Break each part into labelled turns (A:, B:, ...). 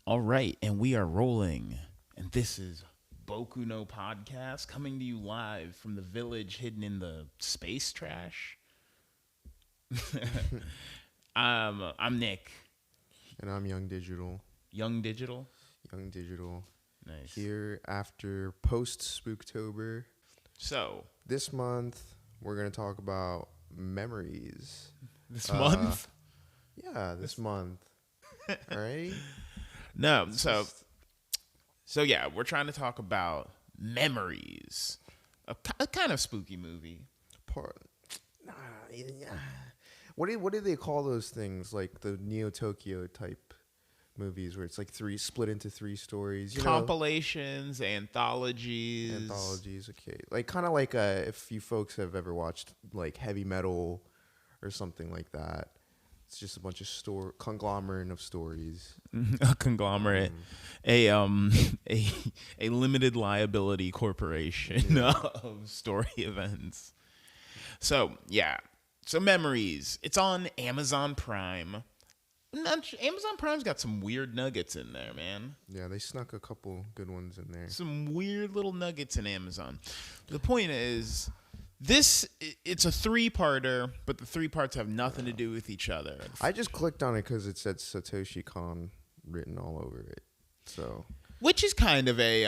A: All right, and we are rolling. And this is Boku no Podcast coming to you live from the village hidden in the space trash. I'm Nick.
B: And I'm Young Digital.
A: Young Digital?
B: Young Digital.
A: Nice.
B: Here after post Spooktober.
A: So,
B: this month, we're going to talk about memories.
A: this month?
B: Yeah, this month. All right?
A: No, so yeah, we're trying to talk about memories. A kind of spooky movie.
B: What do they call those things? Like the Neo Tokyo type movies where it's like split into three stories.
A: Compilations, anthologies.
B: Anthologies, okay. Like kind of like if you folks have ever watched like heavy metal or something like that. It's just a bunch of conglomerate of stories.
A: A conglomerate, a limited liability corporation of story events. So yeah, so memories. It's on Amazon Prime. Amazon Prime's got some weird nuggets in there, man.
B: Yeah, they snuck a couple good ones in there.
A: Some weird little nuggets in Amazon. The point is, it's a 3-parter, but the 3 parts have nothing to do with each other.
B: I just clicked on it because it said Satoshi Kon written all over it. So,
A: which is kind of a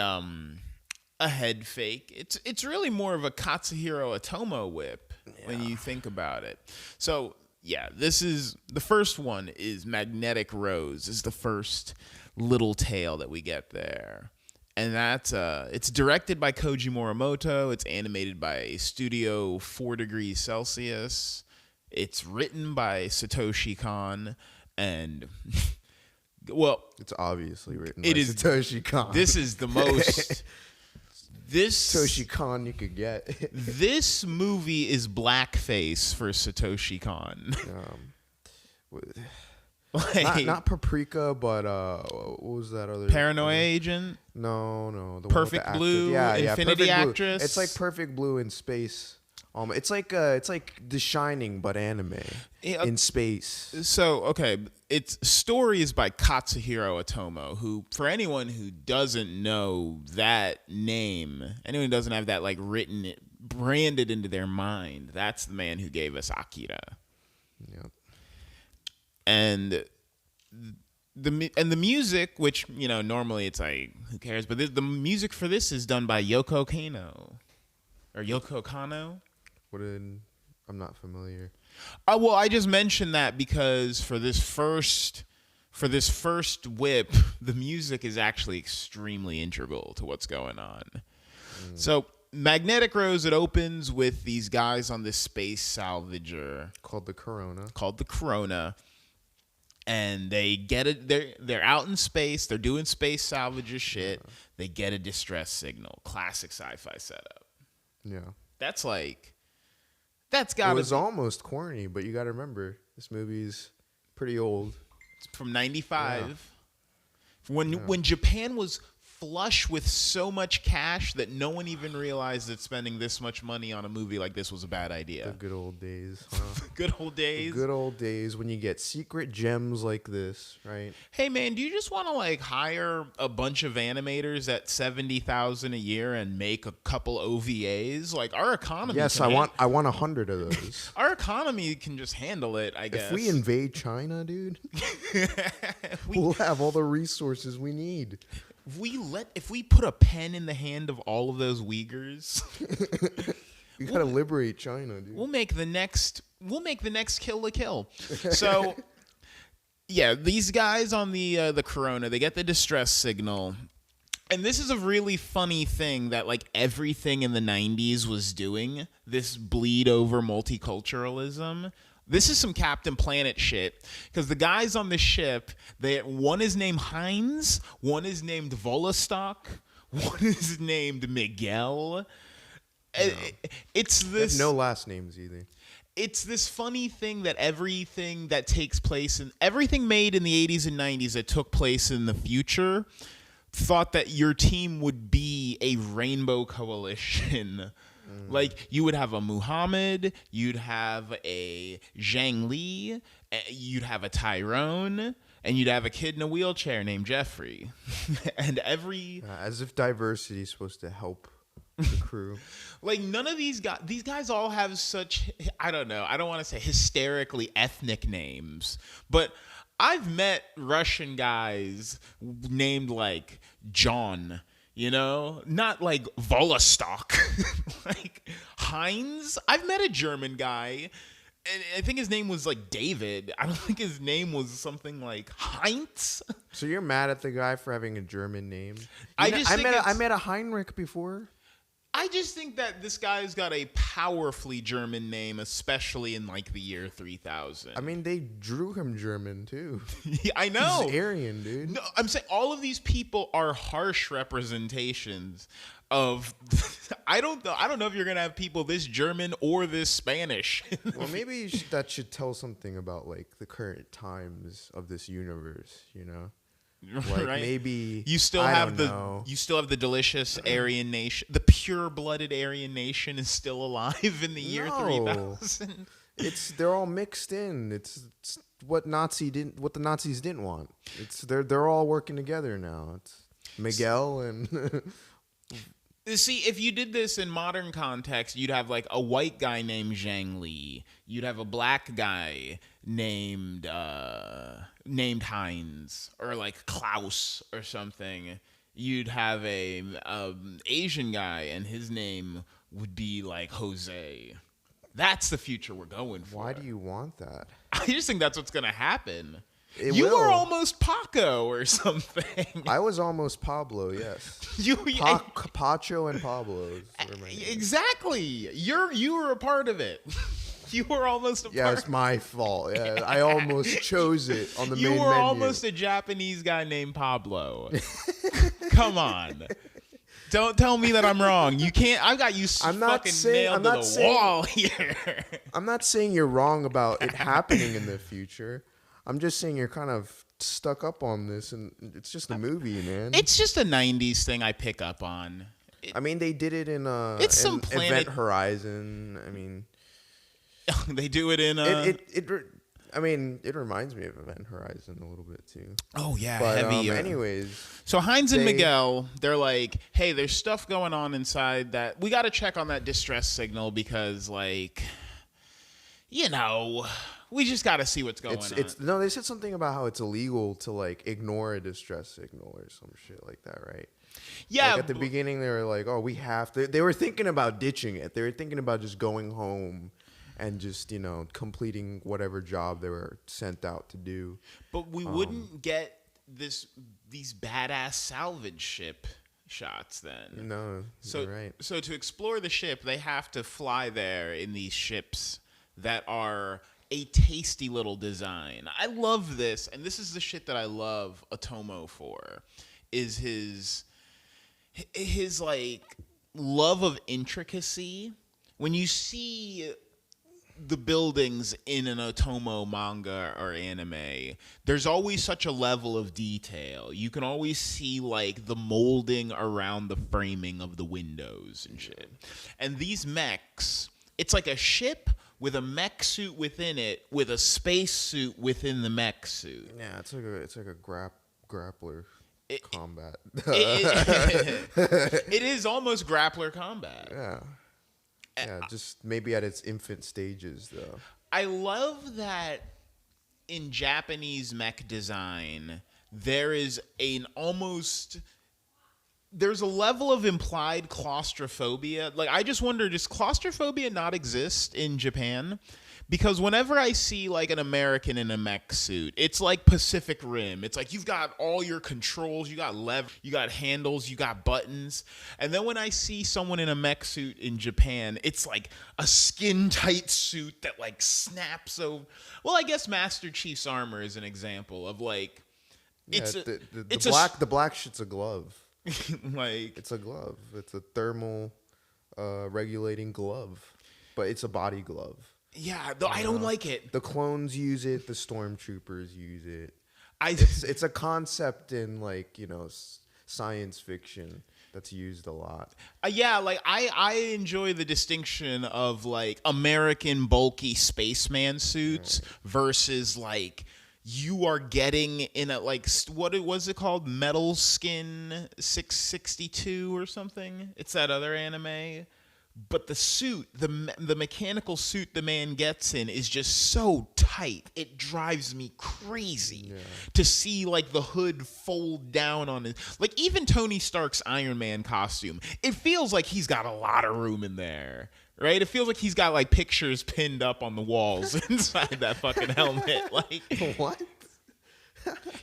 A: head fake. It's really more of a Katsuhiro Otomo whip when you think about it. So yeah, this is the first one. Is Magnetic Rose is the first little tale that we get there. And that's it's directed by Koji Morimoto. It's animated by Studio 4 Degrees Celsius. It's written by Satoshi Kon, and well,
B: it's obviously written by
A: Satoshi
B: Kon.
A: This is the most
B: Satoshi Kon you could get.
A: This movie is blackface for Satoshi Kon.
B: Not Paprika, but what was that other?
A: Paranoia Agent?
B: No. The
A: Perfect Blue? Infinity Actress?
B: It's like Perfect Blue in space. It's like The Shining, but anime in space.
A: So, okay, its story is by Katsuhiro Otomo, who, for anyone who doesn't know that name, anyone who doesn't have that like branded into their mind, that's the man who gave us Akira.
B: Yep.
A: And the music, which normally it's like who cares, but the music for this is done by Yoko Kanno.
B: I'm not familiar.
A: Well, I just mentioned that because for this first whip, the music is actually extremely integral to what's going on. So Magnetic Rose, it opens with these guys on this space salvager
B: called the
A: Corona. And they get it. They're out in space. They're doing space salvager shit. Yeah. They get a distress signal. Classic sci-fi setup.
B: Yeah,
A: that's got.
B: It was almost corny, but you got to remember this movie's pretty old.
A: It's from '95. Yeah. When Japan was flush with so much cash that no one even realized that spending this much money on a movie like this was a bad idea.
B: The good old days. Huh?
A: Good old days.
B: The good old days when you get secret gems like this, right?
A: Hey man, do you just want to like hire a bunch of animators at $70,000 a year and make a couple OVAs? Like our economy.
B: Yes, I want 100 of those.
A: Our economy can just handle it, I guess.
B: If we invade China, dude, we'll have all the resources we need.
A: If we put a pen in the hand of all of those Uyghurs,
B: you gotta liberate China, dude.
A: We'll make the next Kill la Kill. So, yeah, these guys on the Corona, they get the distress signal, and this is a really funny thing that like everything in the '90s was doing. This bleed over multiculturalism. This is some Captain Planet shit, because the guys on the ship, one is named Heinz, one is named Volostok, one is named Miguel. No. It's this
B: no last names either.
A: It's this funny thing that everything that takes place everything made in the 80s and 90s that took place in the future thought that your team would be a rainbow coalition. Like, you would have a Muhammad, you'd have a Zhang Li, you'd have a Tyrone, and you'd have a kid in a wheelchair named Jeffrey. And
B: as if diversity is supposed to help the crew.
A: Like, none of these guys all have such, I don't know, I don't want to say hysterically ethnic names, but I've met Russian guys named like John, you know, not like Volostok, like Heinz. I've met a German guy, and I think his name was like David. I don't think his name was something like Heinz.
B: So you're mad at the guy for having a German name?
A: I
B: met a Heinrich before.
A: I just think that this guy's got a powerfully German name, especially in like the year 3000.
B: I mean, they drew him German too.
A: Yeah, I know.
B: He's Aryan, dude.
A: No, I'm saying all of these people are harsh representations of. I don't know if you're gonna have people this German or this Spanish.
B: Well, maybe that should tell something about like the current times of this universe, you know. Like
A: right?
B: maybe
A: you still have the delicious Aryan nation, the pure-blooded Aryan nation is still alive in the year 3000.
B: They're all mixed in. It's what the Nazis didn't want. They're all working together now. It's Miguel and
A: See, if you did this in modern context, you'd have like a white guy named Zhang Li. You'd have a black guy named Heinz, or like Klaus or something. You'd have a Asian guy, and his name would be like Jose. That's the future we're going for.
B: Why do you want that?
A: I just think that's what's gonna happen.
B: You
A: were almost Paco or something.
B: I was almost Pablo, yes. Pacho and Pablo.
A: Exactly. You were a part of it. You were almost a part.
B: Yeah, it's my fault. Yeah, I almost chose it on the main menu.
A: You were almost a Japanese guy named Pablo. Come on. Don't tell me that I'm wrong. You can't. I've got you nailed to the wall here.
B: I'm not saying you're wrong about it happening in the future. I'm just saying you're kind of stuck up on this, and it's just a movie, man.
A: It's just a 90s thing I pick up on.
B: I mean, they did it in Event Horizon. I mean,
A: they do it in
B: it reminds me of Event Horizon a little bit too.
A: Oh yeah,
B: but,
A: heavy.
B: Anyways,
A: so Heinz and Miguel, they're like, hey, there's stuff going on inside that we got to check on that distress signal because, like, you know, we just got to see what's going on.
B: No, they said something about how it's illegal to like ignore a distress signal or some shit like that, right?
A: Yeah.
B: Like at the beginning, they were like, "Oh, we have to." They were thinking about ditching it. They were thinking about just going home and just, you know, completing whatever job they were sent out to do.
A: But we wouldn't get these badass salvage ship shots then.
B: No, you're right.
A: So to explore the ship, they have to fly there in these ships that are a tasty little design. I love this, and this is the shit that I love Otomo for, is his like love of intricacy. When you see the buildings in an Otomo manga or anime, there's always such a level of detail. You can always see like the molding around the framing of the windows and shit. And these mechs, it's like a ship with a mech suit within it, with a space suit within the mech suit.
B: Yeah, it's like a grappler combat.
A: It is almost grappler combat.
B: Yeah. Yeah, just maybe at its infant stages, though.
A: I love that in Japanese mech design, there's a level of implied claustrophobia. Like, I just wonder, does claustrophobia not exist in Japan? Because whenever I see like an American in a mech suit, it's like Pacific Rim. It's like you've got all your controls, you got you got handles, you got buttons. And then when I see someone in a mech suit in Japan, it's like a skin tight suit that like snaps over. Well, I guess Master Chief's armor is an example of like
B: the black shit's a glove.
A: Like,
B: it's a glove. It's a thermal regulating glove, but it's a body glove.
A: Yeah, though I don't like it.
B: The clones use it. The stormtroopers use it. It's a concept in, like, you know, science fiction that's used a lot.
A: Yeah, like I enjoy the distinction of like American bulky spaceman suits versus like, you are getting in a like what was it called, Metal Skin 662 or something. It's that other anime. But the suit, the mechanical suit the man gets in is just so tight. It drives me crazy to see like the hood fold down on it. Like even Tony Stark's Iron Man costume, it feels like he's got a lot of room in there, right? It feels like he's got like pictures pinned up on the walls inside that fucking helmet. Like
B: What?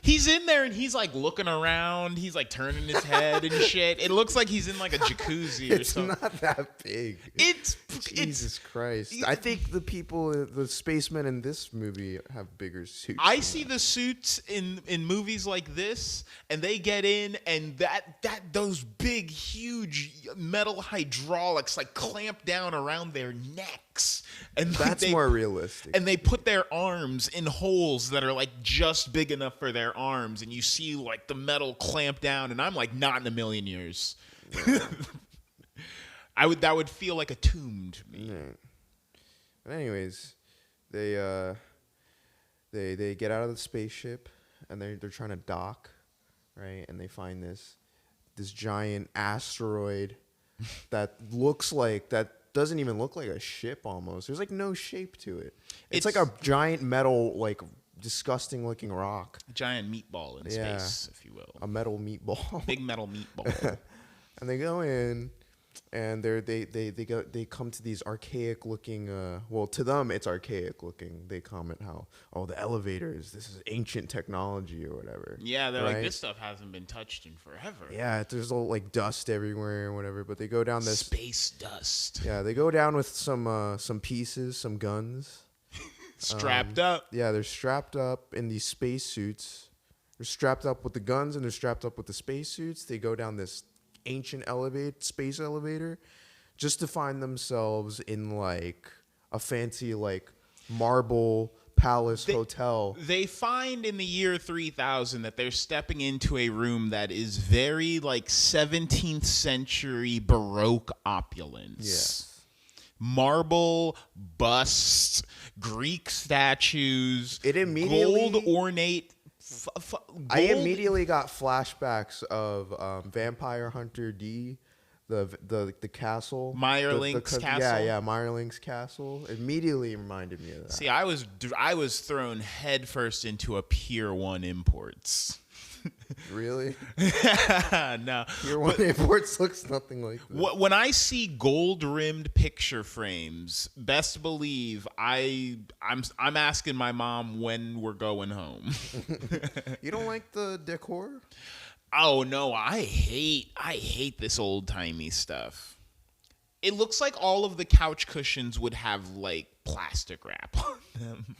A: he's in there and he's like looking around. He's like turning his head and shit. It looks like he's in like a jacuzzi or something.
B: It's not that big. Jesus Christ. I think the spacemen in this movie have bigger suits.
A: I see the suits in movies like this, and they get in, and those big, huge metal hydraulics like clamp down around their necks, and
B: that's more realistic.
A: And they put their arms in holes that are like just big enough for their arms, and you see like the metal clamp down, and I'm like, not in a million years. That would feel like a tomb to me.
B: Right. But anyways, they get out of the spaceship and they're trying to dock, right? And they find this giant asteroid that doesn't even look like a ship almost. There's like no shape to it. It's like a giant metal, like disgusting looking rock.
A: A giant meatball in space, if you will.
B: A metal meatball.
A: Big metal meatball.
B: And they go in. And they come to these archaic looking. Well, to them it's archaic looking. They comment how the elevators. This is ancient technology or whatever.
A: Yeah, they're like, this stuff hasn't been touched in forever.
B: Yeah, there's all like dust everywhere or whatever. But they go down this
A: space dust.
B: Yeah, they go down with some pieces, some guns,
A: strapped up.
B: Yeah, they're strapped up in these space suits. They're strapped up with the guns and they're strapped up with the space suits. They go down this ancient space elevator, just to find themselves in like a fancy like marble palace hotel.
A: They find in the year 3000 that they're stepping into a room that is very like 17th century Baroque opulence. Yeah. Marble busts, Greek statues, gold ornate.
B: I immediately got flashbacks of Vampire Hunter D, the castle,
A: Meyerlink's castle.
B: Yeah, Meyerlink's castle. Immediately reminded me of that.
A: See, I was thrown headfirst into a Pier 1 Imports.
B: Really?
A: No.
B: Pier 1 Imports looks nothing like that.
A: When I see gold-rimmed picture frames, best believe I'm asking my mom when we're going home.
B: You don't like the decor?
A: Oh no, I hate this old-timey stuff. It looks like all of the couch cushions would have like plastic wrap on them.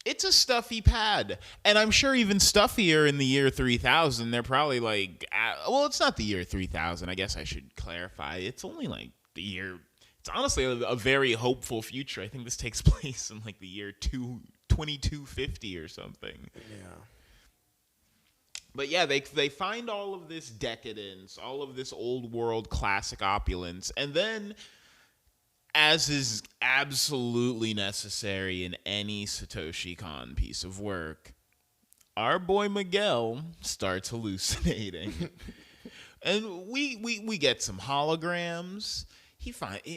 A: It's a stuffy pad, and I'm sure even stuffier in the year 3000. They're probably like, well, it's not the year 3000. I guess I should clarify. It's only like the year. It's honestly a very hopeful future. I think this takes place in like the year 2250 or something.
B: Yeah.
A: But yeah, they find all of this decadence, all of this old world classic opulence, and then, as is absolutely necessary in any Satoshi Kon piece of work, our boy Miguel starts hallucinating. And we get some holograms.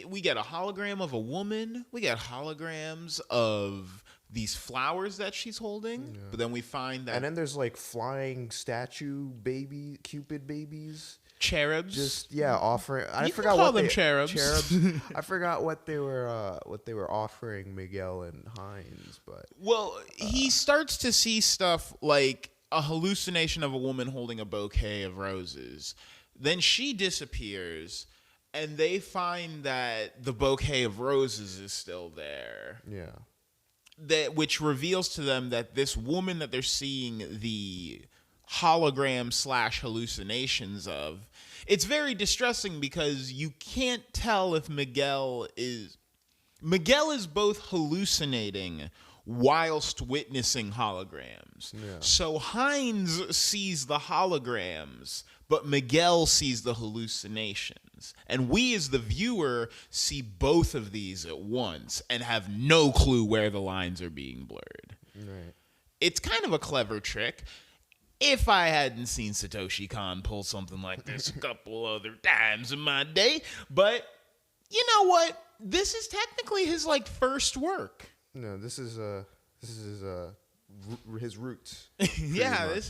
A: We get a hologram of a woman. We get holograms of these flowers that she's holding. Yeah. But then we find that...
B: And then there's like flying statue Cupid babies.
A: Cherubs,
B: just offering.
A: I forgot what them cherubs.
B: I forgot what they were offering Miguel and Hines, but
A: he starts to see stuff like a hallucination of a woman holding a bouquet of roses. Then she disappears, and they find that the bouquet of roses is still there.
B: Yeah,
A: which reveals to them that this woman that they're seeing the hologram / hallucinations of, it's very distressing because you can't tell if Miguel is both hallucinating whilst witnessing holograms.
B: Yeah.
A: So Hines sees the holograms, but Miguel sees the hallucinations. And we as the viewer see both of these at once and have no clue where the lines are being blurred.
B: Right.
A: it's kind of a clever trick. If I hadn't seen Satoshi Kon pull something like this a couple other times in my day, but you know what? This is technically his like first work.
B: No, this is his roots.
A: Yeah, this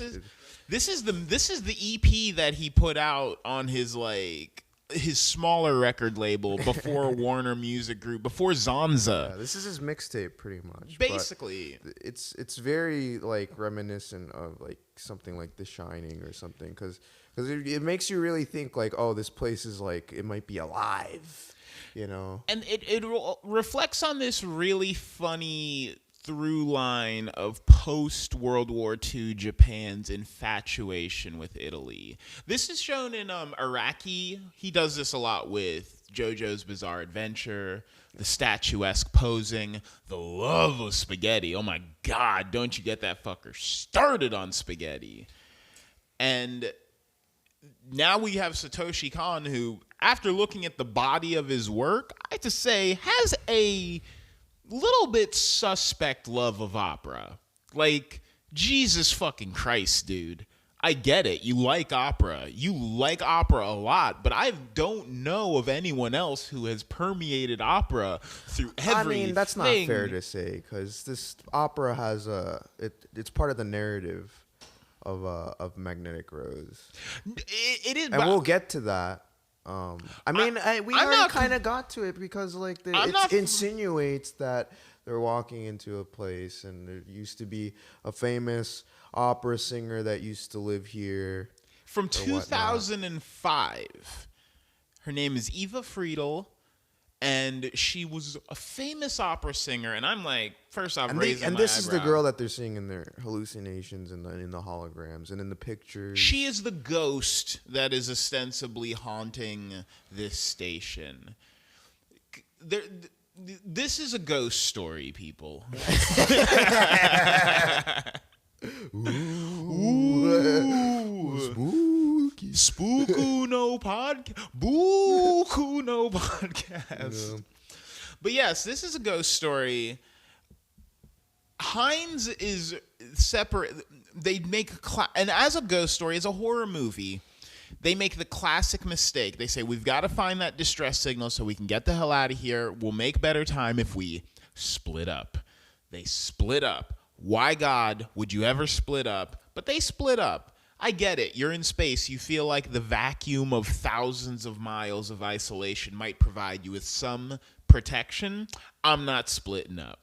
A: is the EP that he put out on his like his smaller record label before Warner Music Group, before Zanza.
B: Yeah, this is his mixtape, pretty much.
A: Basically,
B: but it's very like reminiscent of like something like The Shining or something, because it makes you really think like, oh, this place is like it might be alive, you know.
A: And it reflects on this really funny through line of post-World War II Japan's infatuation with Italy. This is shown in Araki. He does this a lot with JoJo's Bizarre Adventure, the statuesque posing, the love of spaghetti. Oh my God, don't you get that fucker started on spaghetti. And now we have Satoshi Kon, who, after looking at the body of his work, I have to say, has a little bit suspect love of opera. Like, Jesus fucking Christ, dude. I get it. You like opera. You like opera a lot, but I don't know of anyone else who has permeated opera through everything.
B: I mean, that's not fair to say, because this opera has it's part of the narrative of Magnetic Rose.
A: It is,
B: and we'll get to that. I mean, we already kind of got to it, because like it insinuates that they're walking into a place, and there used to be a famous opera singer that used to live here
A: from 2005. Her name is Eva Friedel, and she was a famous opera singer. And I'm like, first off,
B: this is the girl that they're seeing in their hallucinations and in the holograms and in the pictures.
A: She is the ghost that is ostensibly haunting this station. This is a ghost story, people. Ooh. Spooky. Spookuno podcast. Bookuno podcast. Yeah. But yes, this is a ghost story. Heinz is separate. They make and as a ghost story, as a horror movie, they make the classic mistake. They say, we've got to find that distress signal so we can get the hell out of here. We'll make better time if we split up. They split up. Why, God, would you ever split up? But they split up. I get it. You're in space. You feel like the vacuum of thousands of miles of isolation might provide you with some protection. I'm not splitting up.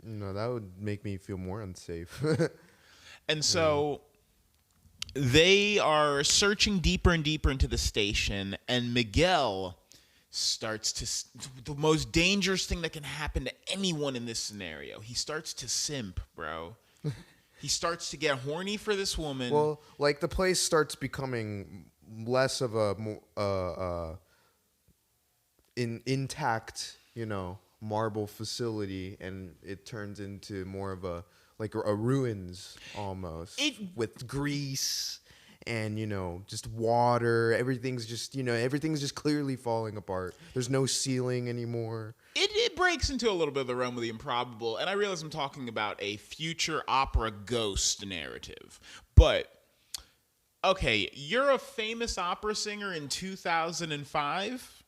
B: No, that would make me feel more unsafe.
A: And so they are searching deeper and deeper into the station, and Miguel starts to, the most dangerous thing that can happen to anyone in this scenario, he starts to simp, bro. He starts to get horny for this woman.
B: Well, like the place starts becoming less of a intact, marble facility, and it turns into more of a ruins almost, with grease and just water. Everything's just clearly falling apart. There's no ceiling anymore.
A: It breaks into a little bit of the realm of the improbable, and I realize I'm talking about a future opera ghost narrative. But okay, you're a famous opera singer in 2005.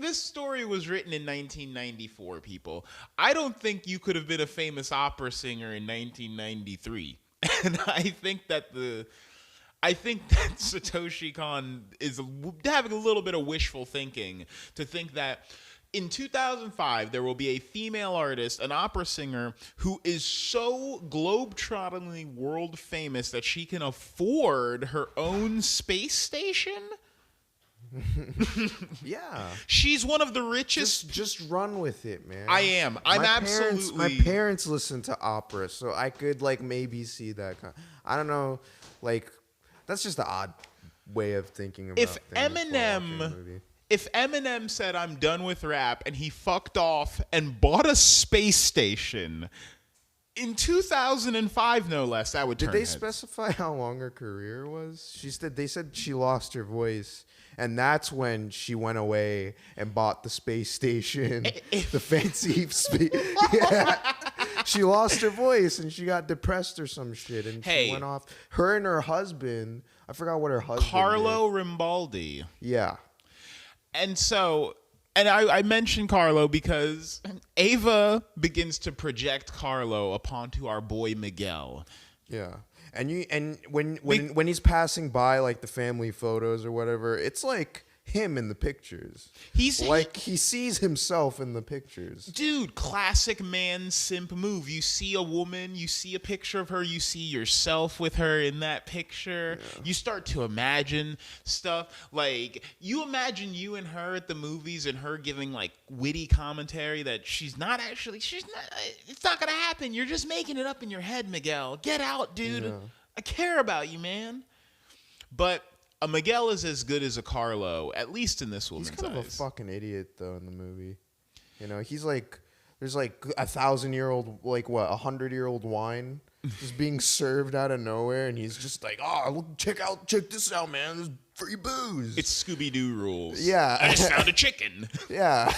A: This story was written in 1994, people. I don't think you could have been a famous opera singer in 1993. And I think that Satoshi Kon is having a little bit of wishful thinking to think that in 2005 there will be a female artist, an opera singer, who is so globe-trottingly world famous that she can afford her own space station.
B: Yeah,
A: she's one of the richest.
B: Just run with it, man.
A: I am.
B: My parents listen to opera, so I could maybe see that. I don't know, that's just an odd way of thinking about
A: things. If Eminem said, "I'm done with rap," and he fucked off and bought a space station in 2005, no less, that would turn
B: Did they
A: heads.
B: specify how long her career was? They said she lost her voice. And that's when she went away and bought the space station, the fancy space. Yeah. she lost her voice and she got depressed or some shit, and she went off. Her and her husband, I forgot what her husband
A: Carlo
B: did.
A: Rimbaldi.
B: Yeah.
A: And so, and I mentioned Carlo because Ava begins to project Carlo upon our boy Miguel.
B: Yeah. And when he's passing by like the family photos or whatever, it's like him in the pictures. He's like he sees himself in the pictures.
A: Dude, classic man simp move. You see a woman, you see a picture of her, you see yourself with her in that picture. Yeah. You start to imagine stuff. Like, you imagine you and her at the movies and her giving like witty commentary that it's not gonna happen. You're just making it up in your head, Miguel. Get out, dude. Yeah. I care about you, man. But a Miguel is as good as a Carlo, at least in this woman's eyes.
B: He's kind of a fucking idiot, though, in the movie. You know, he's like, there's like 1,000-year-old, like what, 100-year-old wine just being served out of nowhere, and he's just like, oh, check this out, man. There's free booze.
A: It's Scooby-Doo rules.
B: Yeah.
A: I just found a chicken.
B: Yeah.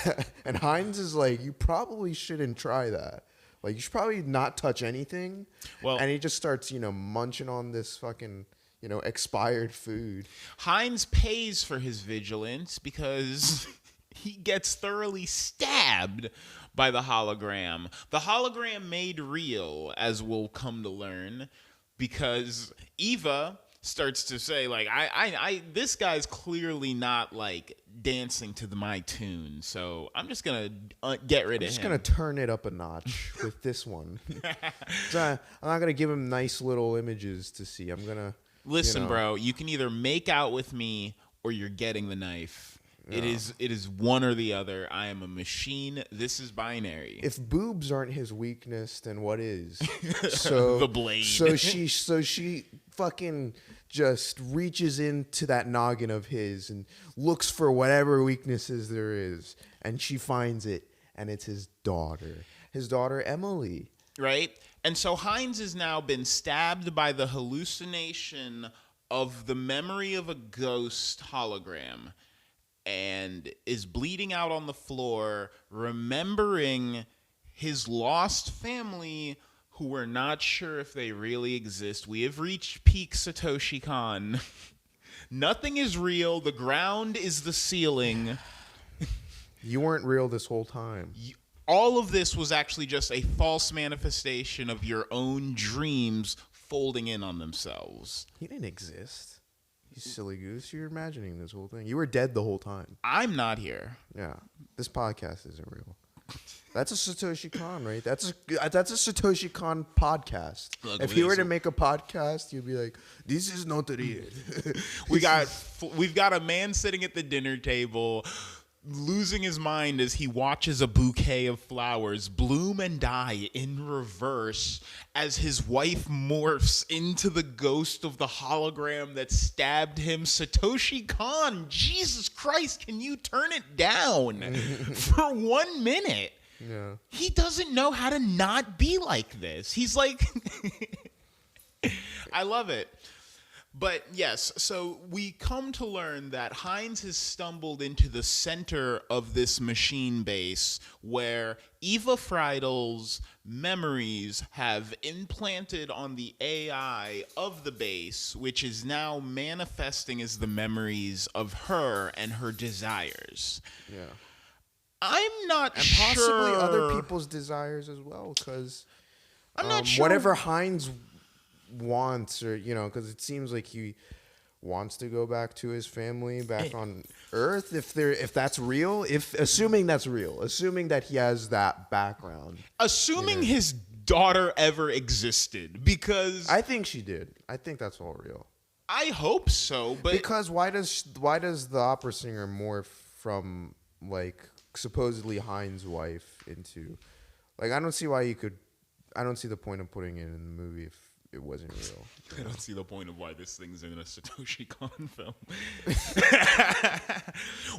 B: And Heinz is like, you probably shouldn't try that. Like, you should probably not touch anything. Well, and he just starts, munching on this fucking, expired food.
A: Heinz pays for his vigilance because he gets thoroughly stabbed by the hologram. The hologram made real, as we'll come to learn, because Eva starts to say, like, I this guy's clearly not like dancing to my tune, so I'm just gonna get rid of him. I'm
B: just gonna turn it up a notch with this one. I'm not gonna give him nice little images to see. I'm gonna
A: listen, bro. You can either make out with me or you're getting the knife. Yeah. It is one or the other. I am a machine. This is binary.
B: If boobs aren't his weakness, then what is? So
A: the blade.
B: So she fucking just reaches into that noggin of his and looks for whatever weaknesses there is, and she finds it, and it's his daughter Emily.
A: Right? And so Heinz has now been stabbed by the hallucination of the memory of a ghost hologram, and is bleeding out on the floor, remembering his lost family, who we're not sure if they really exist. We have reached peak Satoshi Kon. Nothing is real. The ground is the ceiling.
B: You weren't real this whole time.
A: All of this was actually just a false manifestation of your own dreams folding in on themselves.
B: He didn't exist. You silly goose. You're imagining this whole thing. You were dead the whole time.
A: I'm not here.
B: Yeah. This podcast isn't real. That's a Satoshi Kon, right? That's a Satoshi Kon podcast. Look, if you were to make a podcast, you'd be like, "This is not real."
A: We've got a man sitting at the dinner table, losing his mind as he watches a bouquet of flowers bloom and die in reverse as his wife morphs into the ghost of the hologram that stabbed him. Satoshi Kon, Jesus Christ, can you turn it down for 1 minute?
B: Yeah.
A: He doesn't know how to not be like this. He's like, I love it. But yes, so we come to learn that Heinz has stumbled into the center of this machine base where Eva Friedel's memories have implanted on the AI of the base, which is now manifesting as the memories of her and her desires.
B: Yeah.
A: I'm not
B: and
A: sure.
B: And possibly other people's desires as well, because
A: I'm not sure.
B: Whatever Heinz wants, or because it seems like he wants to go back to his family back on Earth, if that's real, assuming that's real, assuming that he has that background,
A: assuming his daughter ever existed, because
B: I think she did. I think that's all real.
A: I hope so, but
B: because why does the opera singer morph from like supposedly Heinz' wife into, like, I don't see the point of putting it in the movie if it wasn't real.
A: I don't see the point of why this thing's in a Satoshi Kon film.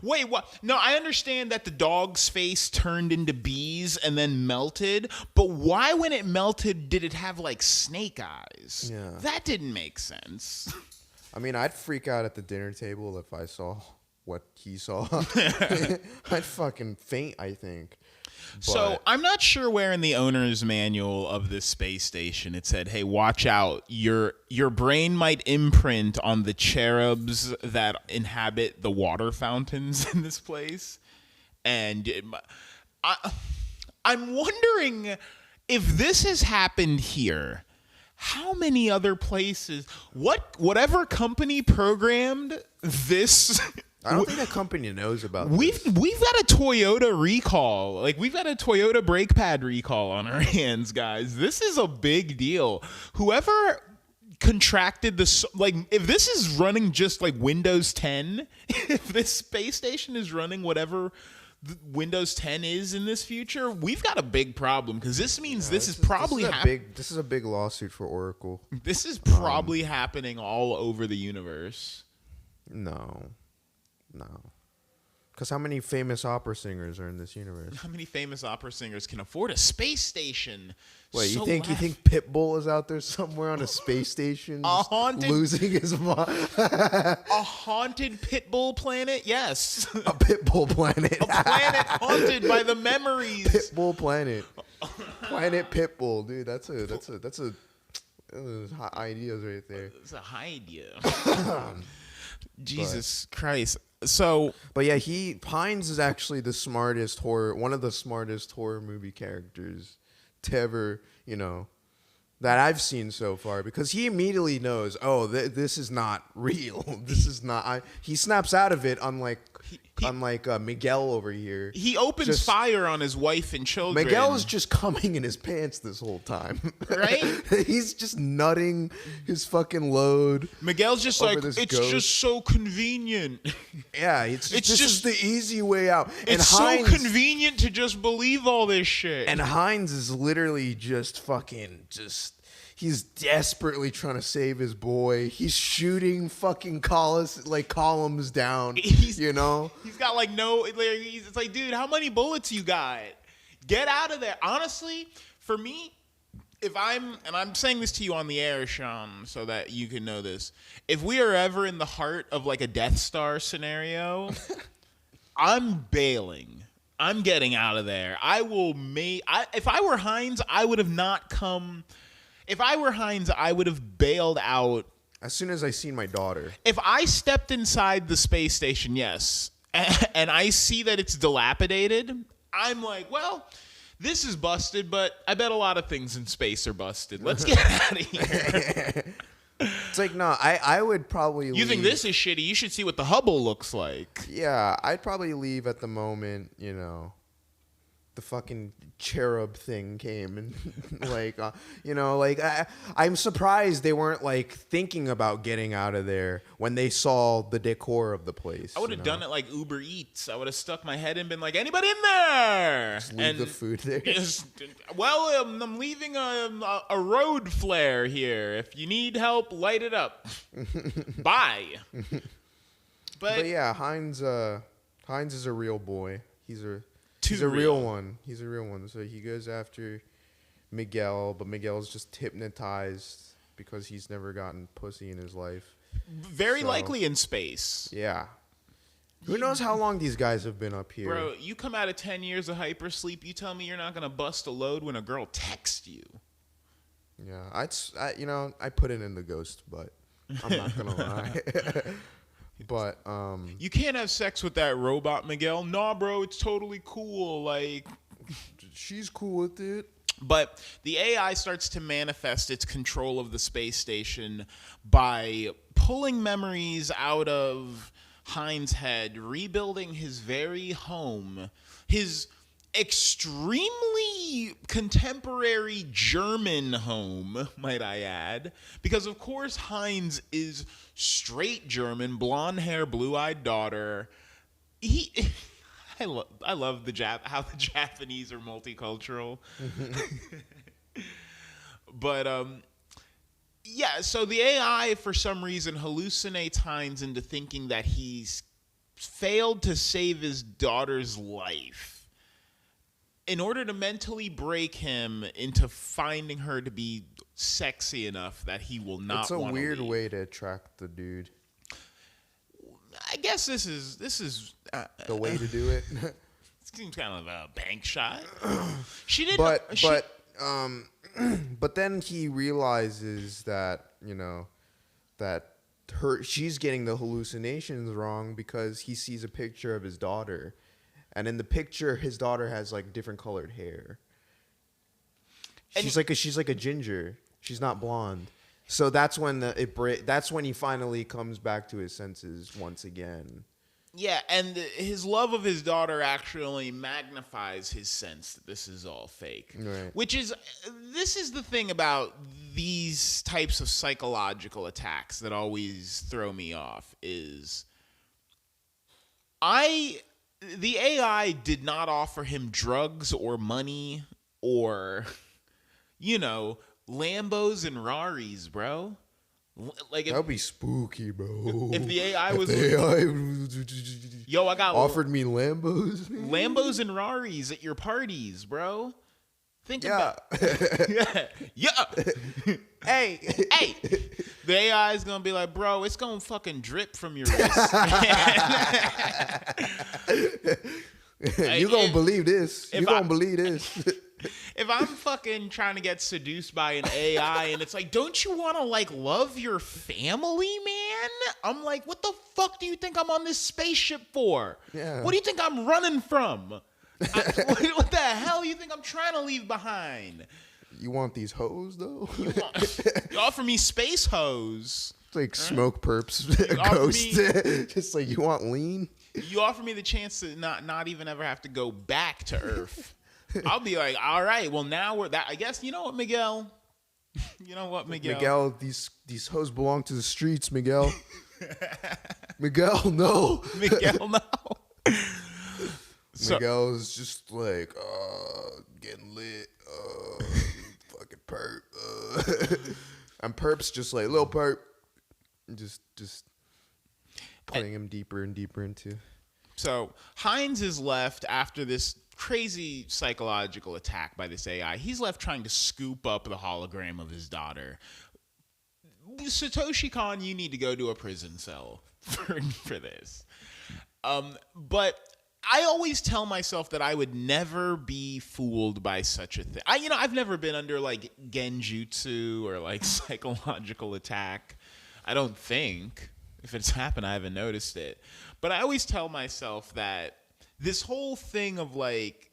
A: Wait, what? No, I understand that the dog's face turned into bees and then melted, but why, when it melted, did it have like snake eyes?
B: Yeah.
A: That didn't make sense.
B: I mean, I'd freak out at the dinner table if I saw what he saw. I'd fucking faint, I think.
A: So I'm not sure where in the owner's manual of this space station it said, "Hey, watch out! Your brain might imprint on the cherubs that inhabit the water fountains in this place." And I'm wondering if this has happened here. How many other places? Whatever company programmed this?
B: I don't think that company knows about
A: We've got a Toyota recall. Like, we've got a Toyota brake pad recall on our hands, guys. This is a big deal. Whoever contracted this, like, if this is running just like Windows 10, if this space station is running whatever Windows 10 is in this future, we've got a big problem, because this means this is probably
B: this is a big lawsuit for Oracle.
A: This is probably happening all over the universe.
B: No. Because how many famous opera singers are in this universe?
A: How many famous opera singers can afford a space station?
B: Wait, you think Pitbull is out there somewhere on a space station, losing his mind?
A: A haunted Pitbull planet? Yes.
B: A Pitbull planet.
A: A planet haunted by the memories.
B: Pitbull planet. Planet Pitbull, dude. That's hot ideas right there.
A: It's a high idea. Jesus Christ. So,
B: but yeah, Hines is actually one of the smartest horror movie characters to ever, that I've seen so far, because he immediately knows, this is not real. This is not. He snaps out of it, unlike Miguel over here.
A: He opens fire on his wife and children.
B: Miguel is just coming in his pants this whole time.
A: Right?
B: He's just nutting his fucking load.
A: Miguel's just like, it's just so convenient.
B: Yeah, it's just the easy way out.
A: It's so convenient to just believe all this shit.
B: And Hines is literally he's desperately trying to save his boy. He's shooting fucking columns down. He's got like it's like, dude, how many bullets you got? Get out of there. Honestly, for me, I'm saying this to you on the air, Sean, so that you can know this. If we are ever in the heart of like a Death Star scenario, I'm bailing. I'm getting out of there. If I were Hines, I would have not come. If I were Hines, I would have bailed out as soon as I seen my daughter.
A: If I stepped inside the space station, yes, and I see that it's dilapidated, I'm like, well, this is busted, but I bet a lot of things in space are busted. Let's get out of here.
B: It's like, no, I would probably leave.
A: You think this is shitty? You should see what the Hubble looks like.
B: Yeah, I'd probably leave at the moment, the fucking cherub thing came and I'm surprised they weren't like thinking about getting out of there when they saw the decor of the place.
A: I would have done it like Uber Eats. I would have stuck my head in and been like, anybody in there?
B: Just leave the food there.
A: I'm leaving a road flare here. If you need help, light it up. Bye. But
B: yeah, Hines is a real boy. He's a real one. He's a real one. So he goes after Miguel, but Miguel's just hypnotized because he's never gotten pussy in his life.
A: Very likely in space.
B: Yeah. Who knows how long these guys have been up here?
A: Bro, you come out of 10 years of hypersleep, you tell me you're not going to bust a load when a girl texts you.
B: Yeah, I put it in the ghost, but I'm not going to lie. But
A: you can't have sex with that robot, Miguel. Nah, bro, it's totally cool. Like,
B: she's cool with it.
A: But the AI starts to manifest its control of the space station by pulling memories out of Hines' head, rebuilding his very home, his extremely contemporary German home, might I add, because of course Hines is straight German, blonde hair, blue-eyed daughter. I love how the Japanese are multicultural. But yeah, so the AI for some reason hallucinates Hines into thinking that he's failed to save his daughter's life, in order to mentally break him into finding her to be sexy enough that he will not.
B: It's a weird way to attract the dude.
A: I guess this is
B: the way to do it.
A: seems kind of a bank shot. She didn't.
B: But then he realizes that she's getting the hallucinations wrong because he sees a picture of his daughter, and in the picture his daughter has like different colored hair. She's like a ginger. She's not blonde. So that's when that's when he finally comes back to his senses once again.
A: Yeah, and his love of his daughter actually magnifies his sense that this is all fake.
B: Right.
A: This is the thing about these types of psychological attacks that always throw me off is the AI did not offer him drugs or money or, Lambos and Raris, bro. Like
B: that would be spooky, bro.
A: If the AI was I got
B: offered me Lambos
A: and Raris at your parties, bro. Think about yeah. Hey. The AI is gonna be like, bro, it's gonna fucking drip from your wrist.
B: You gonna believe this. You gonna believe this.
A: If I'm fucking trying to get seduced by an AI and it's like, don't you want to like love your family, man? I'm like, what the fuck do you think I'm on this spaceship for?
B: Yeah.
A: What do you think I'm running from? What the hell do you think I'm trying to leave behind?
B: You want these hoes though?
A: You offer me space hoes.
B: It's like smoke perps ghost. Just like, you want lean?
A: You offer me the chance to not even ever have to go back to Earth. I'll be like, all right, well now we're that. I guess you know what, Miguel.
B: Miguel, these hoes belong to the streets, Miguel. Miguel, no.
A: Miguel, no.
B: Miguel is just like, getting lit. Fucking perp. And perp's just like, little perp. Just putting him deeper and deeper into.
A: So Hines is left after this crazy psychological attack by this AI. He's left trying to scoop up the hologram of his daughter. Satoshi Kon, you need to go to a prison cell for this. But I always tell myself that I would never be fooled by such a thing. I've never been under like genjutsu or like psychological attack. I don't think. If it's happened, I haven't noticed it. But I always tell myself that this whole thing of like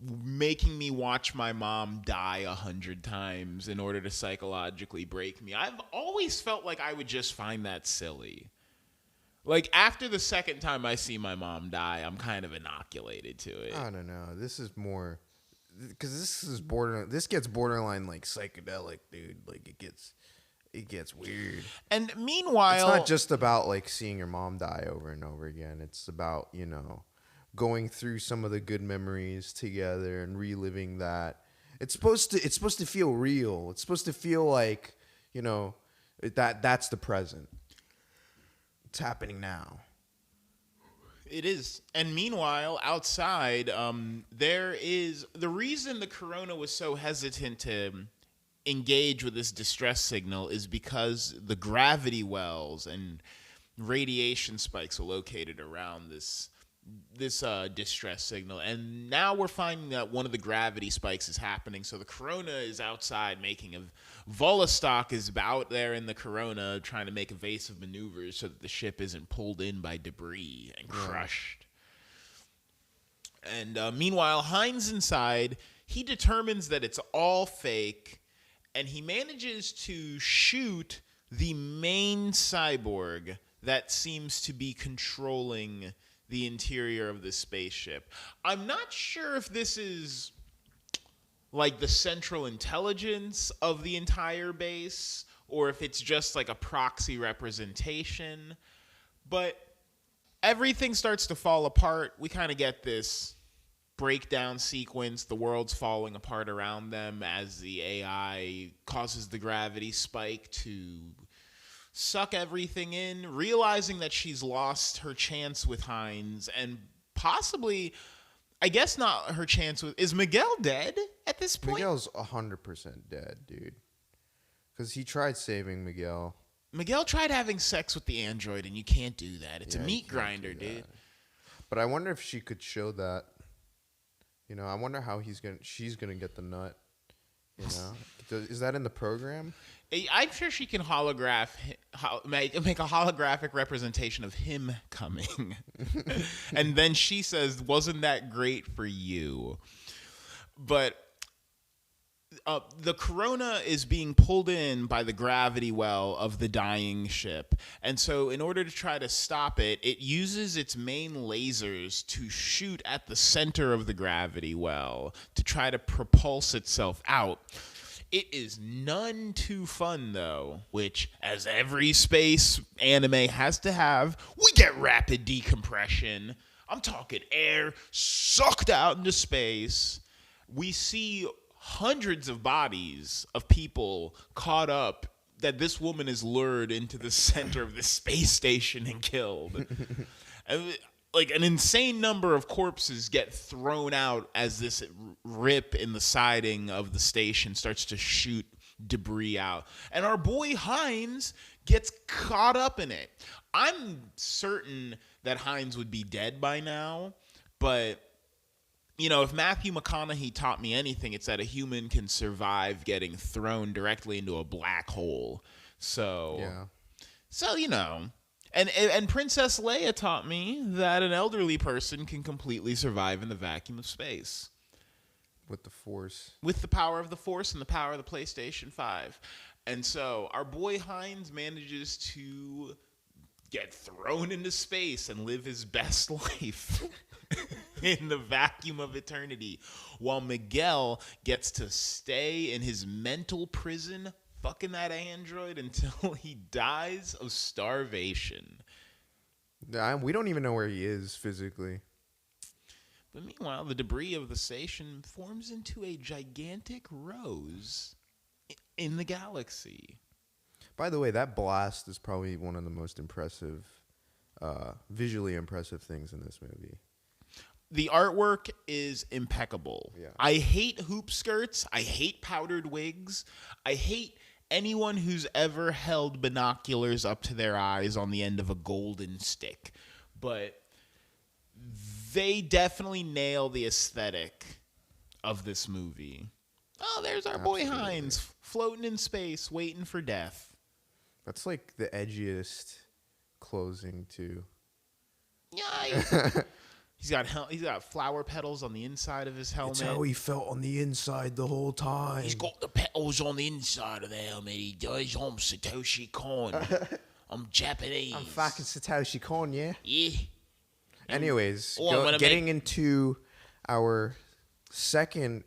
A: making me watch my mom die 100 times in order to psychologically break me, I've always felt like I would just find that silly. Like after the second time I see my mom die, I'm kind of inoculated to it.
B: I don't know. This is more because this gets borderline like psychedelic, dude. Like it gets weird.
A: And meanwhile,
B: it's not just about like seeing your mom die over and over again. It's about, going through some of the good memories together and reliving that. It's supposed to feel real. It's supposed to feel like, that's the present. It's happening now.
A: It is. And meanwhile, outside, there is the reason the corona was so hesitant to engage with this distress signal is because the gravity wells and radiation spikes are located around this distress signal, and now we're finding that one of the gravity spikes is happening. So the corona is outside making Volostok is out there in the corona trying to make evasive maneuvers so that the ship isn't pulled in by debris and crushed. And meanwhile, Hines inside, he determines that it's all fake, and he manages to shoot the main cyborg that seems to be controlling the interior of this spaceship. I'm not sure if this is like the central intelligence of the entire base or if it's just like a proxy representation, but everything starts to fall apart. We kind of get this breakdown sequence. The world's falling apart around them as the AI causes the gravity spike to suck everything in, realizing that she's lost her chance with Hines and possibly, I guess not her chance with... Is Miguel dead at this point?
B: Miguel's 100% dead, dude. Because he tried saving Miguel.
A: Miguel tried having sex with the android, and you can't do that. It's a meat grinder, dude.
B: But I wonder if she could show that. You know, I wonder how she's gonna get the nut. You know, is that in the program?
A: I'm sure she can make a holographic representation of him coming. And then she says, wasn't that great for you? But the Corona is being pulled in by the gravity well of the dying ship. And so in order to try to stop it, it uses its main lasers to shoot at the center of the gravity well to try to propulse itself out. It is none too fun, though, which, as every space anime has to have, we get rapid decompression. I'm talking air sucked out into space. We see hundreds of bodies of people caught up that this woman is lured into the center of the space station and killed. Like an insane number of corpses get thrown out as this rip in the siding of the station starts to shoot debris out. And our boy Hines gets caught up in it. I'm certain that Hines would be dead by now, but you know, if Matthew McConaughey taught me anything, it's that a human can survive getting thrown directly into a black hole. So, you know. And Princess Leia taught me that an elderly person can completely survive in the vacuum of space.
B: With the Force.
A: With the power of the Force and the power of the PlayStation 5. And so our boy Hines manages to get thrown into space and live his best life in the vacuum of eternity, while Miguel gets to stay in his mental prison fucking that android until he dies of starvation.
B: We don't even know where he is physically.
A: But meanwhile, the debris of the station forms into a gigantic rose in the galaxy.
B: By the way, that blast is probably one of the most impressive, visually impressive things in this movie.
A: The artwork is impeccable.
B: Yeah.
A: I hate hoop skirts. I hate powdered wigs. I hate anyone who's ever held binoculars up to their eyes on the end of a golden stick. But they definitely nail the aesthetic of this movie. Oh, there's our boy Hines floating in space, waiting for death.
B: That's like the edgiest closing to.
A: Yeah. He's got flower petals on the inside of his helmet.
B: It's how he felt on the inside the whole time.
A: He's got the petals on the inside of the helmet. He does. I'm Satoshi Kon. I'm Japanese.
B: I'm fucking Satoshi Kon, yeah?
A: Yeah.
B: Anyways, getting into our second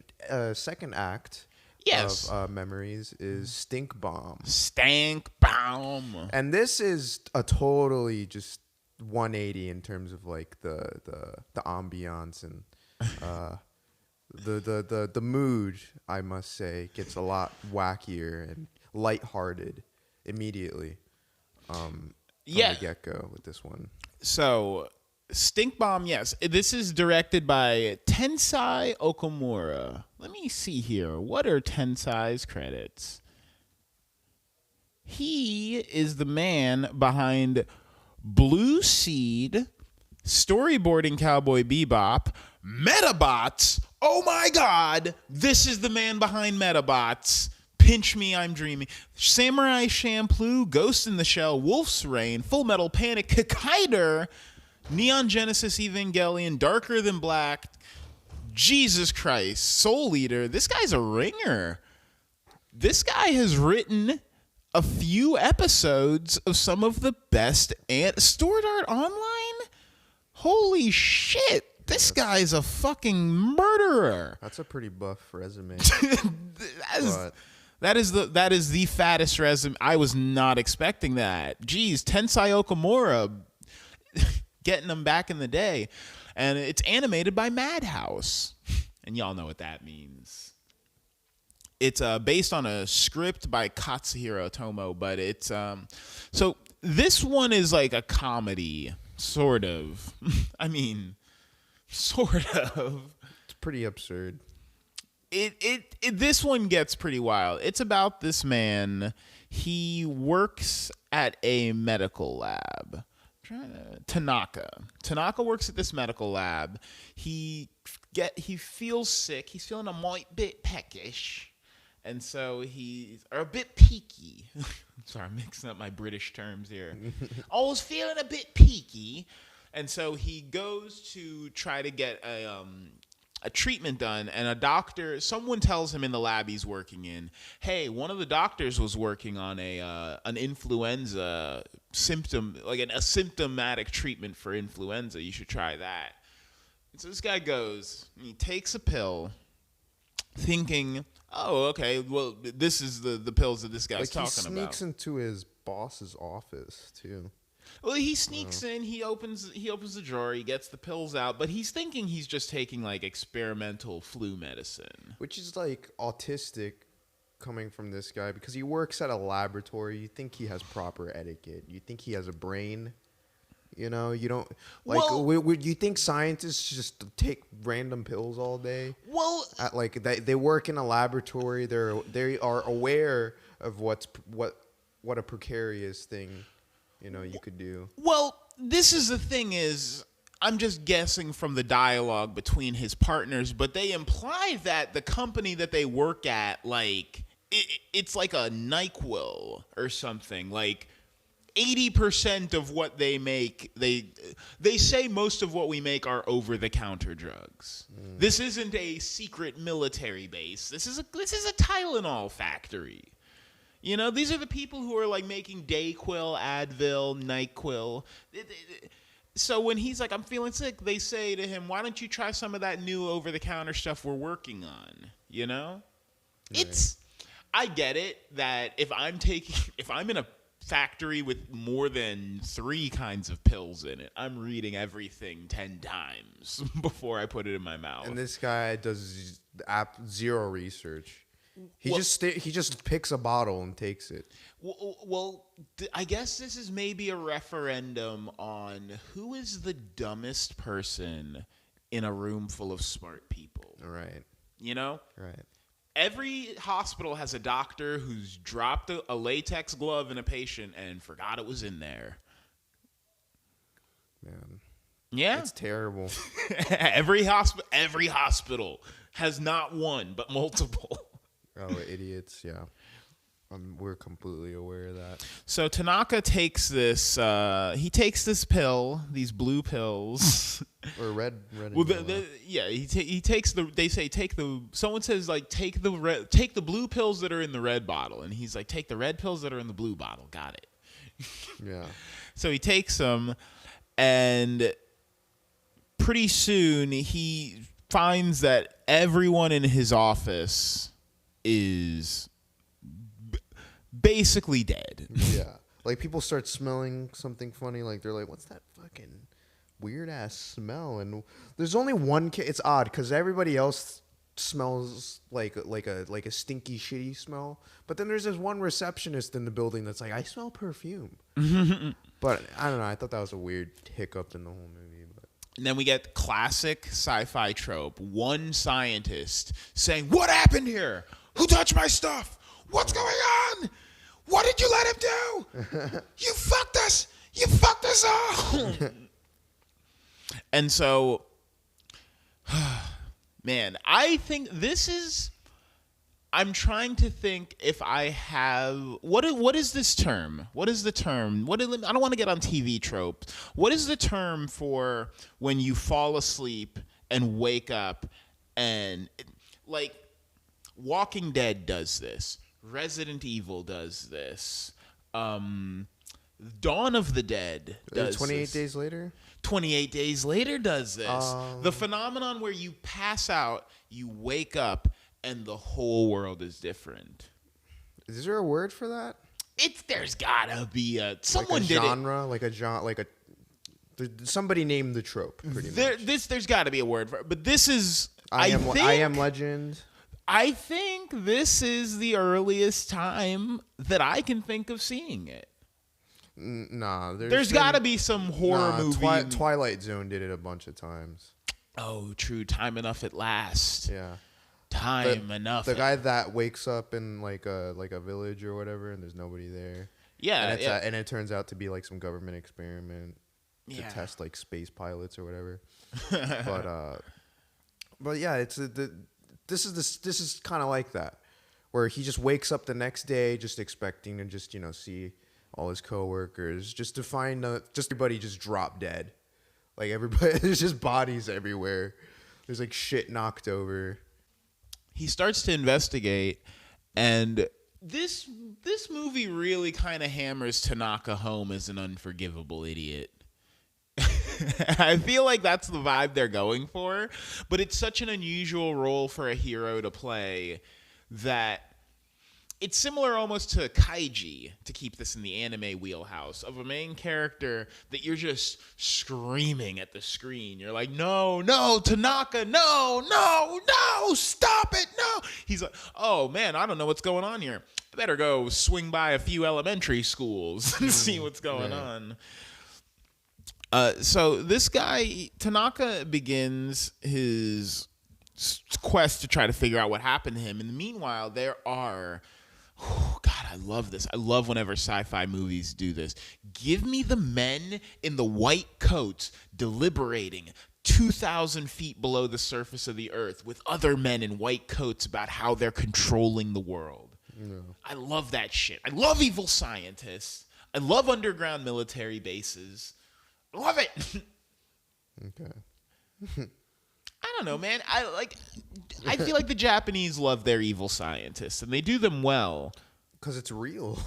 B: act of Memories is Stink Bomb.
A: Stank Bomb.
B: And this is a totally just 180 in terms of like the ambiance and the mood, I must say, gets a lot wackier and lighthearted immediately from the get-go with this one.
A: So Stink Bomb, yes. This is directed by Tensai Okamura. Let me see here. What are Tensai's credits? He is the man behind Blue Seed, Storyboarding Cowboy Bebop, Metabots. Oh my God, this is the man behind Metabots. Pinch Me, I'm Dreaming, Samurai Champloo, Ghost in the Shell, Wolf's Rain, Full Metal Panic, Kakaider, Neon Genesis Evangelion, Darker Than Black, Jesus Christ, Soul Eater. This guy's a ringer. This guy has written a few episodes of some of the best Sword Art Online. Holy shit, this guy's a fucking murderer.
B: That's a pretty buff resume.
A: That is the fattest resume. I was not expecting that. Jeez, Tensai Okamura getting them back in the day. And it's animated by Madhouse. And y'all know what that means. It's based on a script by Katsuhiro Otomo, but it's so this one is like a comedy, sort of. I mean, sort of.
B: It's pretty absurd.
A: This one gets pretty wild. It's about this man. He works at a medical lab Tanaka works at this medical lab. He feels sick. He's feeling a mite bit peckish, and so he's a bit peaky. Sorry, I'm mixing up my British terms here. Always feeling a bit peaky, and so he goes to try to get a treatment done, and someone tells him in the lab he's working in, hey, one of the doctors was working on an influenza symptom, like a symptomatic treatment for influenza. You should try that. And so this guy goes, and he takes a pill, thinking, oh, okay, well, this is the pills that this guy's talking about.
B: He sneaks into his boss's office, too.
A: Well, he sneaks in, he opens the drawer, he gets the pills out, but he's thinking he's just taking, like, experimental flu medicine.
B: Which is, like, autistic coming from this guy, because he works at a laboratory. You think he has proper etiquette. You think he has a brain. You know, you don't... Like, would you think scientists just take random pills all day?
A: Well...
B: They work in a laboratory. They are aware of what a precarious thing... you could do.
A: Well, this is the thing is, I'm just guessing from the dialogue between his partners, but they imply that the company that they work at, like, it's like a NyQuil or something. Like, 80% of what they make, they say most of what we make are over-the-counter drugs. This isn't a secret military base. This is a Tylenol factory. These are the people who are, like, making Dayquil, Advil, NyQuil. So when he's like, I'm feeling sick, they say to him, why don't you try some of that new over-the-counter stuff we're working on, Right. I get it that if I'm in a factory with more than 3 kinds of pills in it, I'm reading everything 10 times before I put it in my mouth.
B: And this guy does zero research. He just picks a bottle and takes it.
A: Well, I guess this is maybe a referendum on who is the dumbest person in a room full of smart people.
B: Right.
A: Right. Every hospital has a doctor who's dropped a latex glove in a patient and forgot it was in there.
B: Man.
A: Yeah.
B: It's terrible.
A: Every hospital has not one, but multiple.
B: Oh, idiots, yeah. We're completely aware of that.
A: So Tanaka takes this. He takes this pill, these blue pills,
B: or red.
A: Well, he takes the. They say take the. Someone says like take the blue pills that are in the red bottle, and he's like take the red pills that are in the blue bottle. Got it.
B: Yeah.
A: So he takes them, and pretty soon he finds that everyone in his office is basically dead.
B: Yeah. Like, people start smelling something funny. Like, they're like, what's that fucking weird-ass smell? And there's only one kid. It's odd, because everybody else smells like a stinky, shitty smell. But then there's this one receptionist in the building that's like, I smell perfume. But, I don't know. I thought that was a weird hiccup in the whole movie.
A: And then we get classic sci-fi trope. One scientist saying, what happened here? Who touched my stuff? What's going on? What did you let him do? You fucked us. You fucked us all. And so, man, I think this is... I'm trying to think if I have... What is this term? What is the term? I don't want to get on TV trope. What is the term for when you fall asleep and wake up and... Like, Walking Dead does this. Resident Evil does this. Dawn of the Dead does
B: 28
A: this.
B: Days Later?
A: 28 Days Later does this. The phenomenon where you pass out, you wake up, and the whole world is different.
B: Is there a word for that?
A: There's gotta be someone
B: like a
A: did
B: genre, somebody named the trope. Pretty much.
A: There's got to be a word for it, but this is. I
B: Am Legend.
A: I think this is the earliest time that I can think of seeing it.
B: Nah,
A: there's got to be some horror movie.
B: Twilight Zone did it a bunch of times.
A: Oh, true. Time enough at last.
B: Yeah.
A: Time enough.
B: The guy that wakes up in like a village or whatever, and there's nobody there.
A: Yeah,
B: and it turns out to be like some government experiment. to test like space pilots or whatever. But yeah, this is kind of like that, where he just wakes up the next day just expecting to just see all his coworkers, just to find just everybody just drop dead, like everybody there's just bodies everywhere. There's like shit knocked over.
A: He starts to investigate, and this movie really kind of hammers Tanaka home as an unforgivable idiot. I feel like that's the vibe they're going for, but it's such an unusual role for a hero to play that it's similar almost to Kaiji, to keep this in the anime wheelhouse, of a main character that you're just screaming at the screen. You're like, no, Tanaka, no, stop it, no. He's like, oh, man, I don't know what's going on here. I better go swing by a few elementary schools and see what's going on. So this guy, Tanaka, begins his quest to try to figure out what happened to him. In the meanwhile, there are... God, I love this. I love whenever sci-fi movies do this. Give me the men in the white coats deliberating 2,000 feet below the surface of the earth with other men in white coats about how they're controlling the world. No. I love that shit. I love evil scientists. I love underground military bases. I love it.
B: Okay.
A: I don't know, man. I feel like the Japanese love their evil scientists, and they do them well.
B: Because it's real.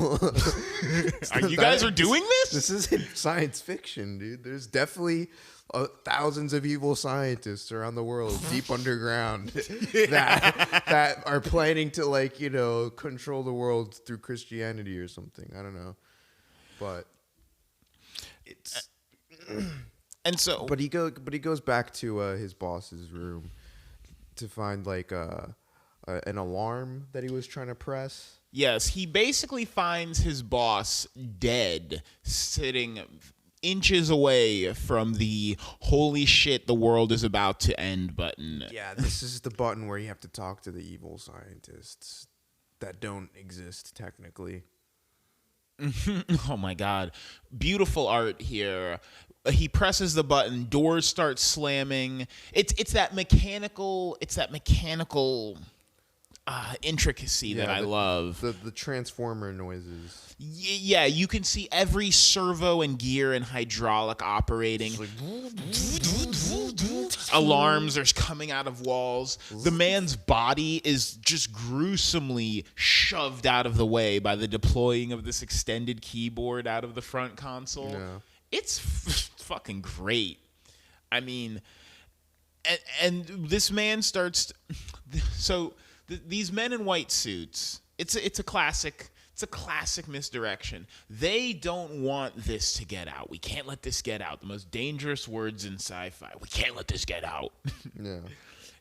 A: You guys are doing this?
B: This isn't science fiction, dude. There's definitely thousands of evil scientists around the world, deep underground, that are planning to, control the world through Christianity or something. I don't know. But it's...
A: And so,
B: but he goes back to his boss's room to find an alarm that he was trying to press.
A: Yes, he basically finds his boss dead, sitting inches away from the "holy shit, the world is about to end" button.
B: Yeah, this is the button where you have to talk to the evil scientists that don't exist technically.
A: Oh my God, beautiful art here. He presses the button, doors start slamming. It's that mechanical intricacy that I love.
B: The transformer noises.
A: Yeah, you can see every servo and gear and hydraulic operating. Alarms are coming out of walls. The man's body is just gruesomely shoved out of the way by the deploying of this extended keyboard out of the front console.
B: Yeah.
A: It's fucking great. I mean, and this man starts. These men in white suits. It's a classic. It's a classic misdirection. They don't want this to get out. We can't let this get out. The most dangerous words in sci-fi. We can't let this get out.
B: Yeah.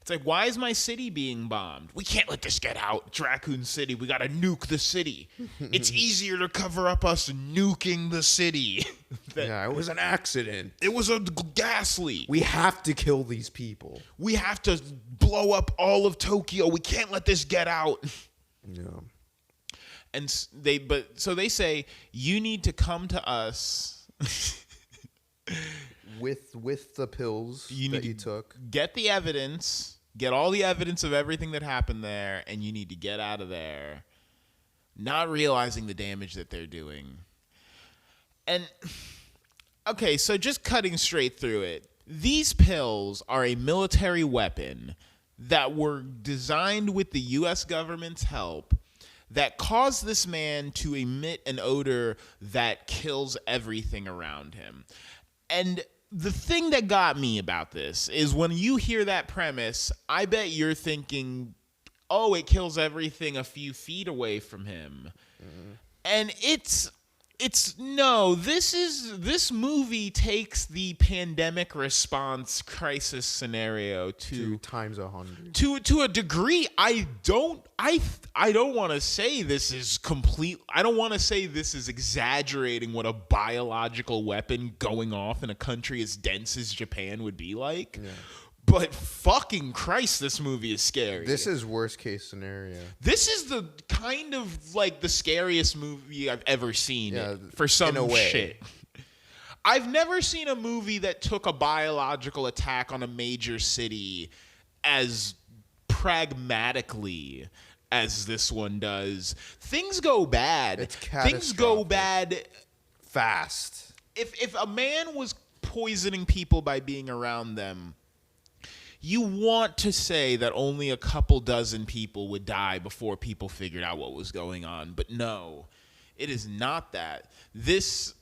A: It's like, why is my city being bombed? We can't let this get out. It's Raccoon City. We got to nuke the city. It's easier to cover up us nuking the city.
B: Yeah, it was an accident.
A: It was a gas leak.
B: We have to kill these people.
A: We have to blow up all of Tokyo. We can't let this get out.
B: Yeah.
A: And they say, you need to come to us
B: with the pills that you took.
A: Get the evidence, get all the evidence of everything that happened there, and you need to get out of there, not realizing the damage that they're doing. And okay, so just cutting straight through it, these pills are a military weapon that were designed with the U.S. government's help that caused this man to emit an odor that kills everything around him. And the thing that got me about this is when you hear that premise, I bet you're thinking, oh, it kills everything a few feet away from him. Mm-hmm. And this movie takes the pandemic response crisis scenario to
B: times 100
A: to a degree. I don't want to say this is complete. I don't want to say this is exaggerating what a biological weapon going off in a country as dense as Japan would be like. Yeah. But fucking Christ, this movie is scary.
B: This is worst case scenario.
A: This is the kind of the scariest movie I've ever seen for some shit. I've never seen a movie that took a biological attack on a major city as pragmatically as this one does. Things go bad.
B: It's
A: Things go bad
B: fast.
A: If a man was poisoning people by being around them, you want to say that only a couple dozen people would die before people figured out what was going on. But no, it is not that. This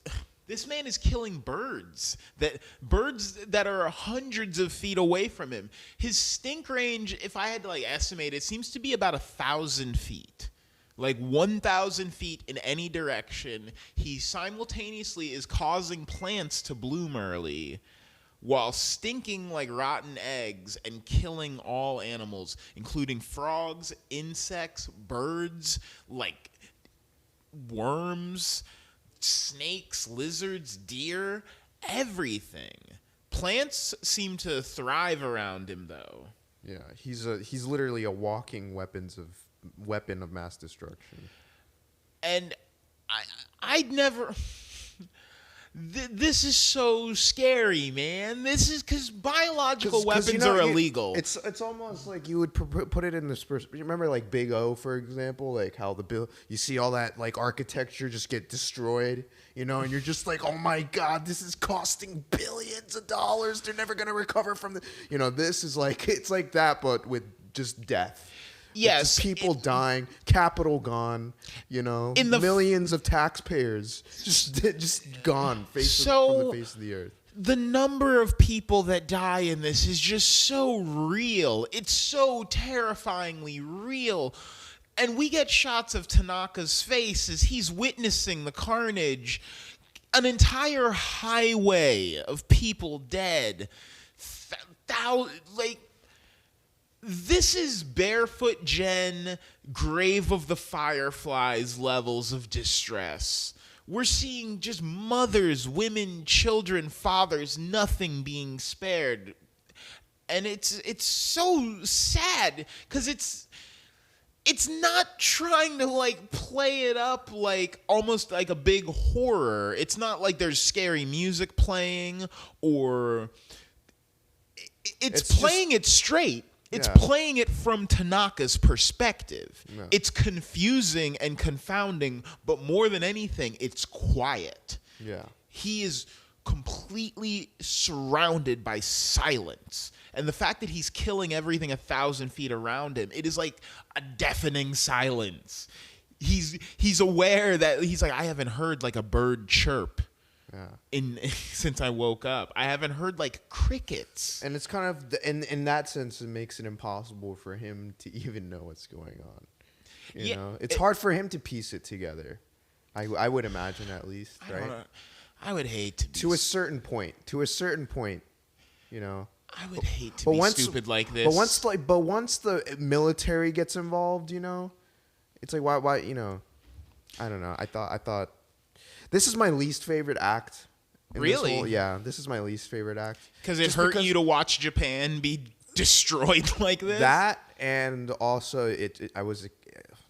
A: man is killing birds that are hundreds of feet away from him. His stink range, if I had to estimate, it seems to be about 1,000 feet. 1,000 feet in any direction. He simultaneously is causing plants to bloom early while stinking like rotten eggs and killing all animals, including frogs, insects, birds, worms, snakes, lizards, deer, everything. Plants seem to thrive around him, though.
B: Yeah, he's literally a walking weapon of mass destruction.
A: And I'd never... This is so scary, man. This is because biological weapons are illegal.
B: It's almost like you would put it in this. Remember, Big O, for example, how you see all that architecture just get destroyed, and you're just like, oh my god, this is costing billions of dollars. They're never gonna recover from the. This is it's like that, but with just death.
A: Yes,
B: people dying, capital gone, millions of taxpayers just gone from the face of the earth.
A: The number of people that die in this is just so real. It's so terrifyingly real. And we get shots of Tanaka's face as he's witnessing the carnage. An entire highway of people dead. This is Barefoot Gen, Grave of the Fireflies levels of distress. We're seeing just mothers, women, children, fathers, nothing being spared. And it's so sad because it's not trying to play it up almost like a big horror. It's not like there's scary music playing or it's playing it straight. It's playing it from Tanaka's perspective. Yeah. It's confusing and confounding, but more than anything, it's quiet.
B: Yeah.
A: He is completely surrounded by silence. And the fact that he's killing everything 1,000 feet around him, it is like a deafening silence. He's aware that he's I haven't heard a bird chirp. Yeah. Since I woke up, I haven't heard crickets,
B: and it's kind of in that sense, it makes it impossible for him to even know what's going on. You know, it's hard for him to piece it together. I would imagine, at least, right?
A: I would hate
B: to a certain point. To a certain point,
A: I would hate to be stupid like this.
B: But once the military gets involved, it's why I don't know. I thought. This is my least favorite act.
A: Really?
B: This is my least favorite act.
A: Because it hurt you to watch Japan be destroyed like this?
B: That, and also I was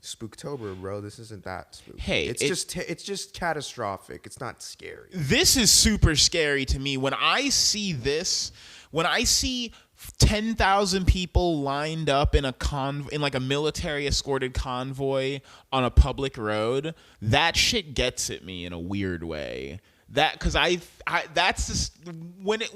B: Spooktober, bro. This isn't that spooky.
A: Hey,
B: it's just catastrophic. It's not scary.
A: This is super scary to me. When I see this, when I see 10,000 people lined up in a military escorted convoy on a public road, that shit gets at me in a weird way. Because that's just when it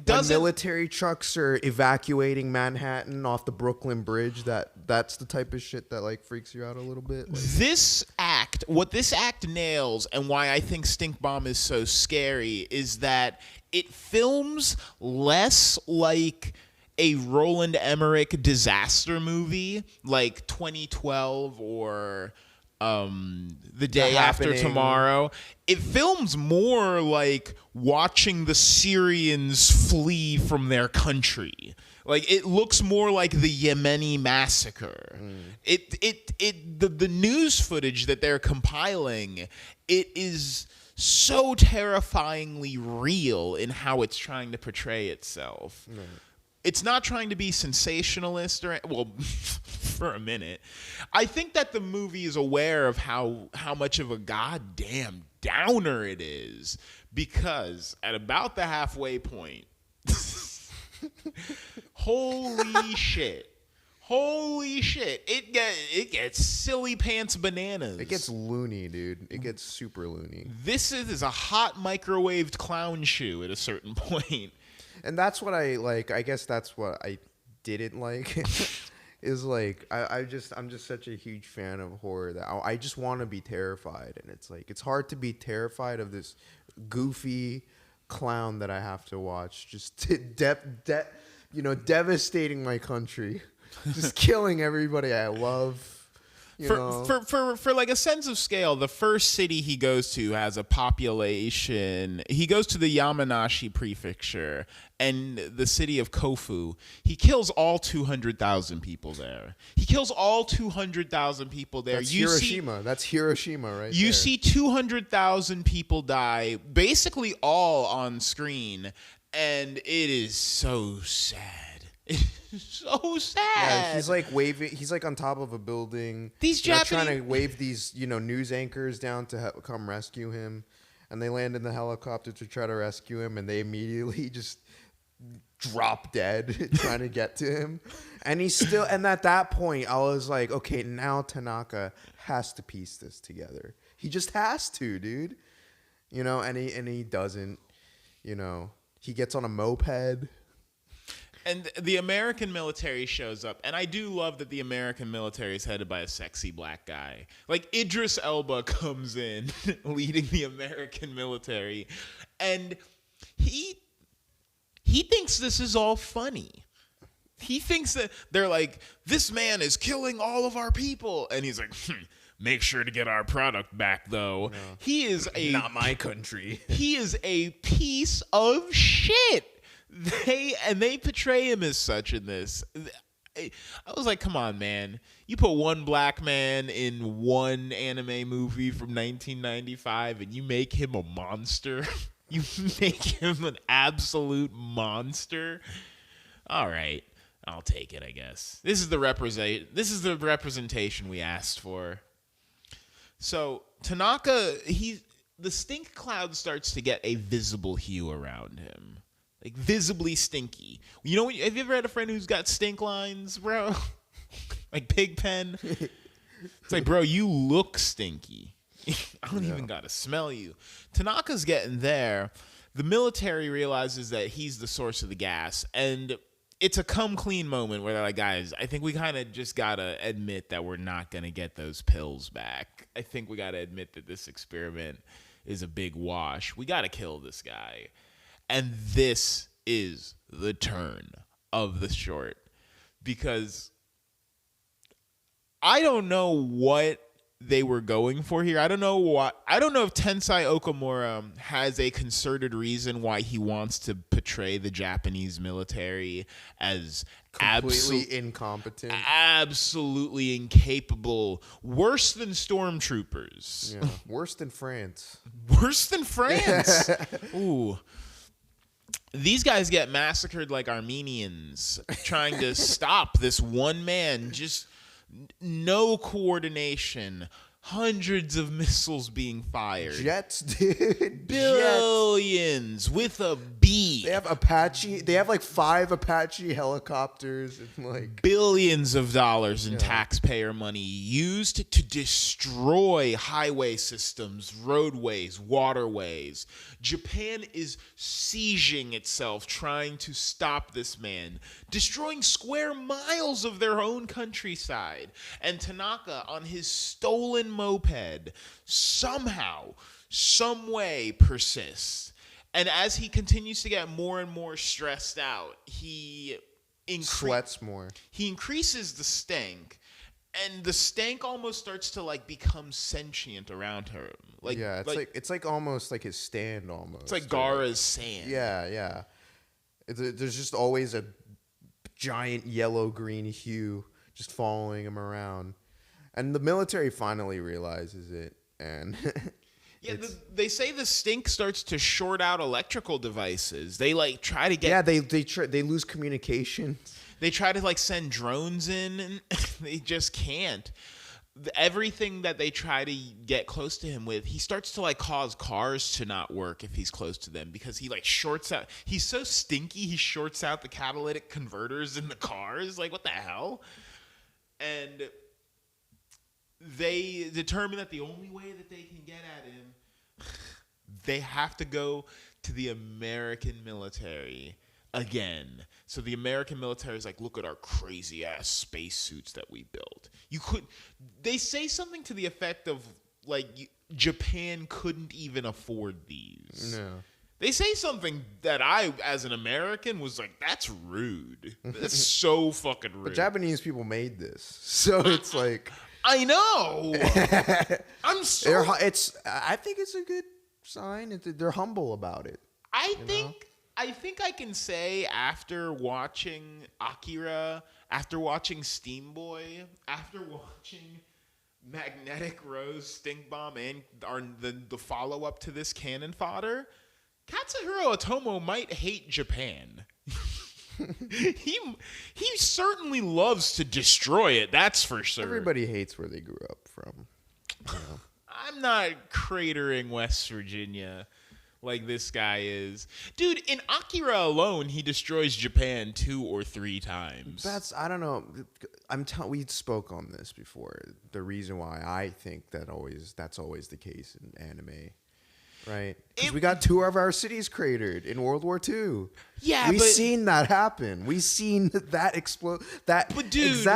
A: doesn't.
B: When military trucks are evacuating Manhattan off the Brooklyn Bridge, that's the type of shit that freaks you out a little bit.
A: What this act nails, and why I think Stink Bomb is so scary, is that it films less like a Roland Emmerich disaster movie like 2012 or The Day After Tomorrow. It films more like watching the Syrians flee from their country. It looks more like the Yemeni massacre. The news footage that they're compiling, it is so terrifyingly real in how it's trying to portray itself. It's not trying to be sensationalist or well, for a minute. I think that the movie is aware of how much of a goddamn downer it is, because at about the halfway point, holy shit. Holy shit. It gets silly pants bananas.
B: It gets loony, dude. It gets super loony.
A: This is a hot microwaved clown shoe at a certain point.
B: And that's what I like. I guess that's what I didn't like. Is like I'm just such a huge fan of horror that I just want to be terrified, and it's like it's hard to be terrified of this goofy clown that I have to watch just devastating my country. Just killing everybody I love.
A: For like a sense of scale, the first city he goes to has a population. He goes to the Yamanashi prefecture and the city of Kofu. He kills all 200,000 people there. He kills all 200,000 people there.
B: That's Hiroshima. That's Hiroshima, right?
A: You see 200,000 people die, basically all on screen, and it is so sad. It's so sad.
B: Yeah, he's like waving. He's like on top of a building.
A: These
B: They're
A: Japanese
B: trying to wave these, news anchors down to come rescue him, and they land in the helicopter to try to rescue him, and they immediately just drop dead trying to get to him. And he's still. And at that point, I was like, okay, now Tanaka has to piece this together. He just has to, dude. And he doesn't. He gets on a moped.
A: And the American military shows up, and I do love that the American military is headed by a sexy black guy. Like, Idris Elba comes in leading the American military, and he thinks this is all funny. He thinks that they're like, this man is killing all of our people, and he's like, make sure to get our product back, though. No. He is
B: not my country.
A: He is a piece of shit. They portray him as such in this. I was like, come on, man. You put one black man in one anime movie from 1995 and you make him a monster. You make him an absolute monster. All right. I'll take it, I guess. This is the representation we asked for. So, Tanaka, the stink cloud starts to get a visible hue around him. Like, visibly stinky. Have you ever had a friend who's got stink lines, bro? Like Pigpen? It's like, bro, you look stinky. I don't even gotta smell you. Tanaka's getting there. The military realizes that he's the source of the gas, and it's a come clean moment where they're like, guys, I think we kind of just gotta admit that we're not gonna get those pills back. I think we gotta admit that this experiment is a big wash. We gotta kill this guy. And this is the turn of the short, because I don't know what they were going for here. I don't know if Tensai Okamura has a concerted reason why he wants to portray the Japanese military as
B: completely incompetent,
A: absolutely incapable, worse than stormtroopers.
B: Yeah, worse than France.
A: Worse than France. Ooh. These guys get massacred like Armenians trying to stop this one man. Just no coordination. Hundreds of missiles being fired.
B: Jets, dude.
A: Billions Jets. With a B.
B: They have Apache. They have like 5 Apache helicopters and like
A: billions of dollars in taxpayer money used to destroy highway systems, roadways, waterways. Japan is sieging itself, trying to stop this man, destroying square miles of their own countryside. And Tanaka, on his stolen moped, somehow, some way persists. And as he continues to get more and more stressed out, he
B: sweats more.
A: He increases the stank, and the stank almost starts to like become sentient around him.
B: It's like almost like his stand almost.
A: It's like Gaara's sand.
B: Yeah. There's just always a giant yellow-green hue just following him around. And the military finally realizes it, and
A: yeah, they say the stink starts to short out electrical devices. They like try to get
B: they lose communication.
A: They try to like send drones in, and they just can't. Everything that they try to get close to him with, he starts to like cause cars to not work if he's close to them, because he like shorts out. He's so stinky, he shorts out the catalytic converters in the cars. Like, what the hell? And they determine that the only way that they can get at him, they have to go to the American military again. So the American military is like, look at our crazy ass spacesuits that we built. They say something to the effect of like, Japan couldn't even afford these.
B: No.
A: They say something that I, as an American, was like, that's rude. That's so fucking rude.
B: But Japanese people made this, so it's like,
A: I know. I'm so.
B: I think it's a good sign. They're humble about it.
A: I think I can say, after watching Akira, after watching Steam Boy, after watching Magnetic Rose, Stink Bomb, and the follow up to this, Cannon Fodder, Katsuhiro Otomo might hate Japan. He certainly loves to destroy it, that's for sure.
B: Everybody hates where they grew up from. You know?
A: I'm not cratering West Virginia like this guy is. Dude, in Akira alone, he destroys Japan 2 or 3 times.
B: I don't know. We spoke on this before. The reason why I think that's always the case in anime. Right? Because we got 2 of our cities cratered in World War II.
A: Yeah,
B: we've seen that happen. We've seen that explode. But
A: dude,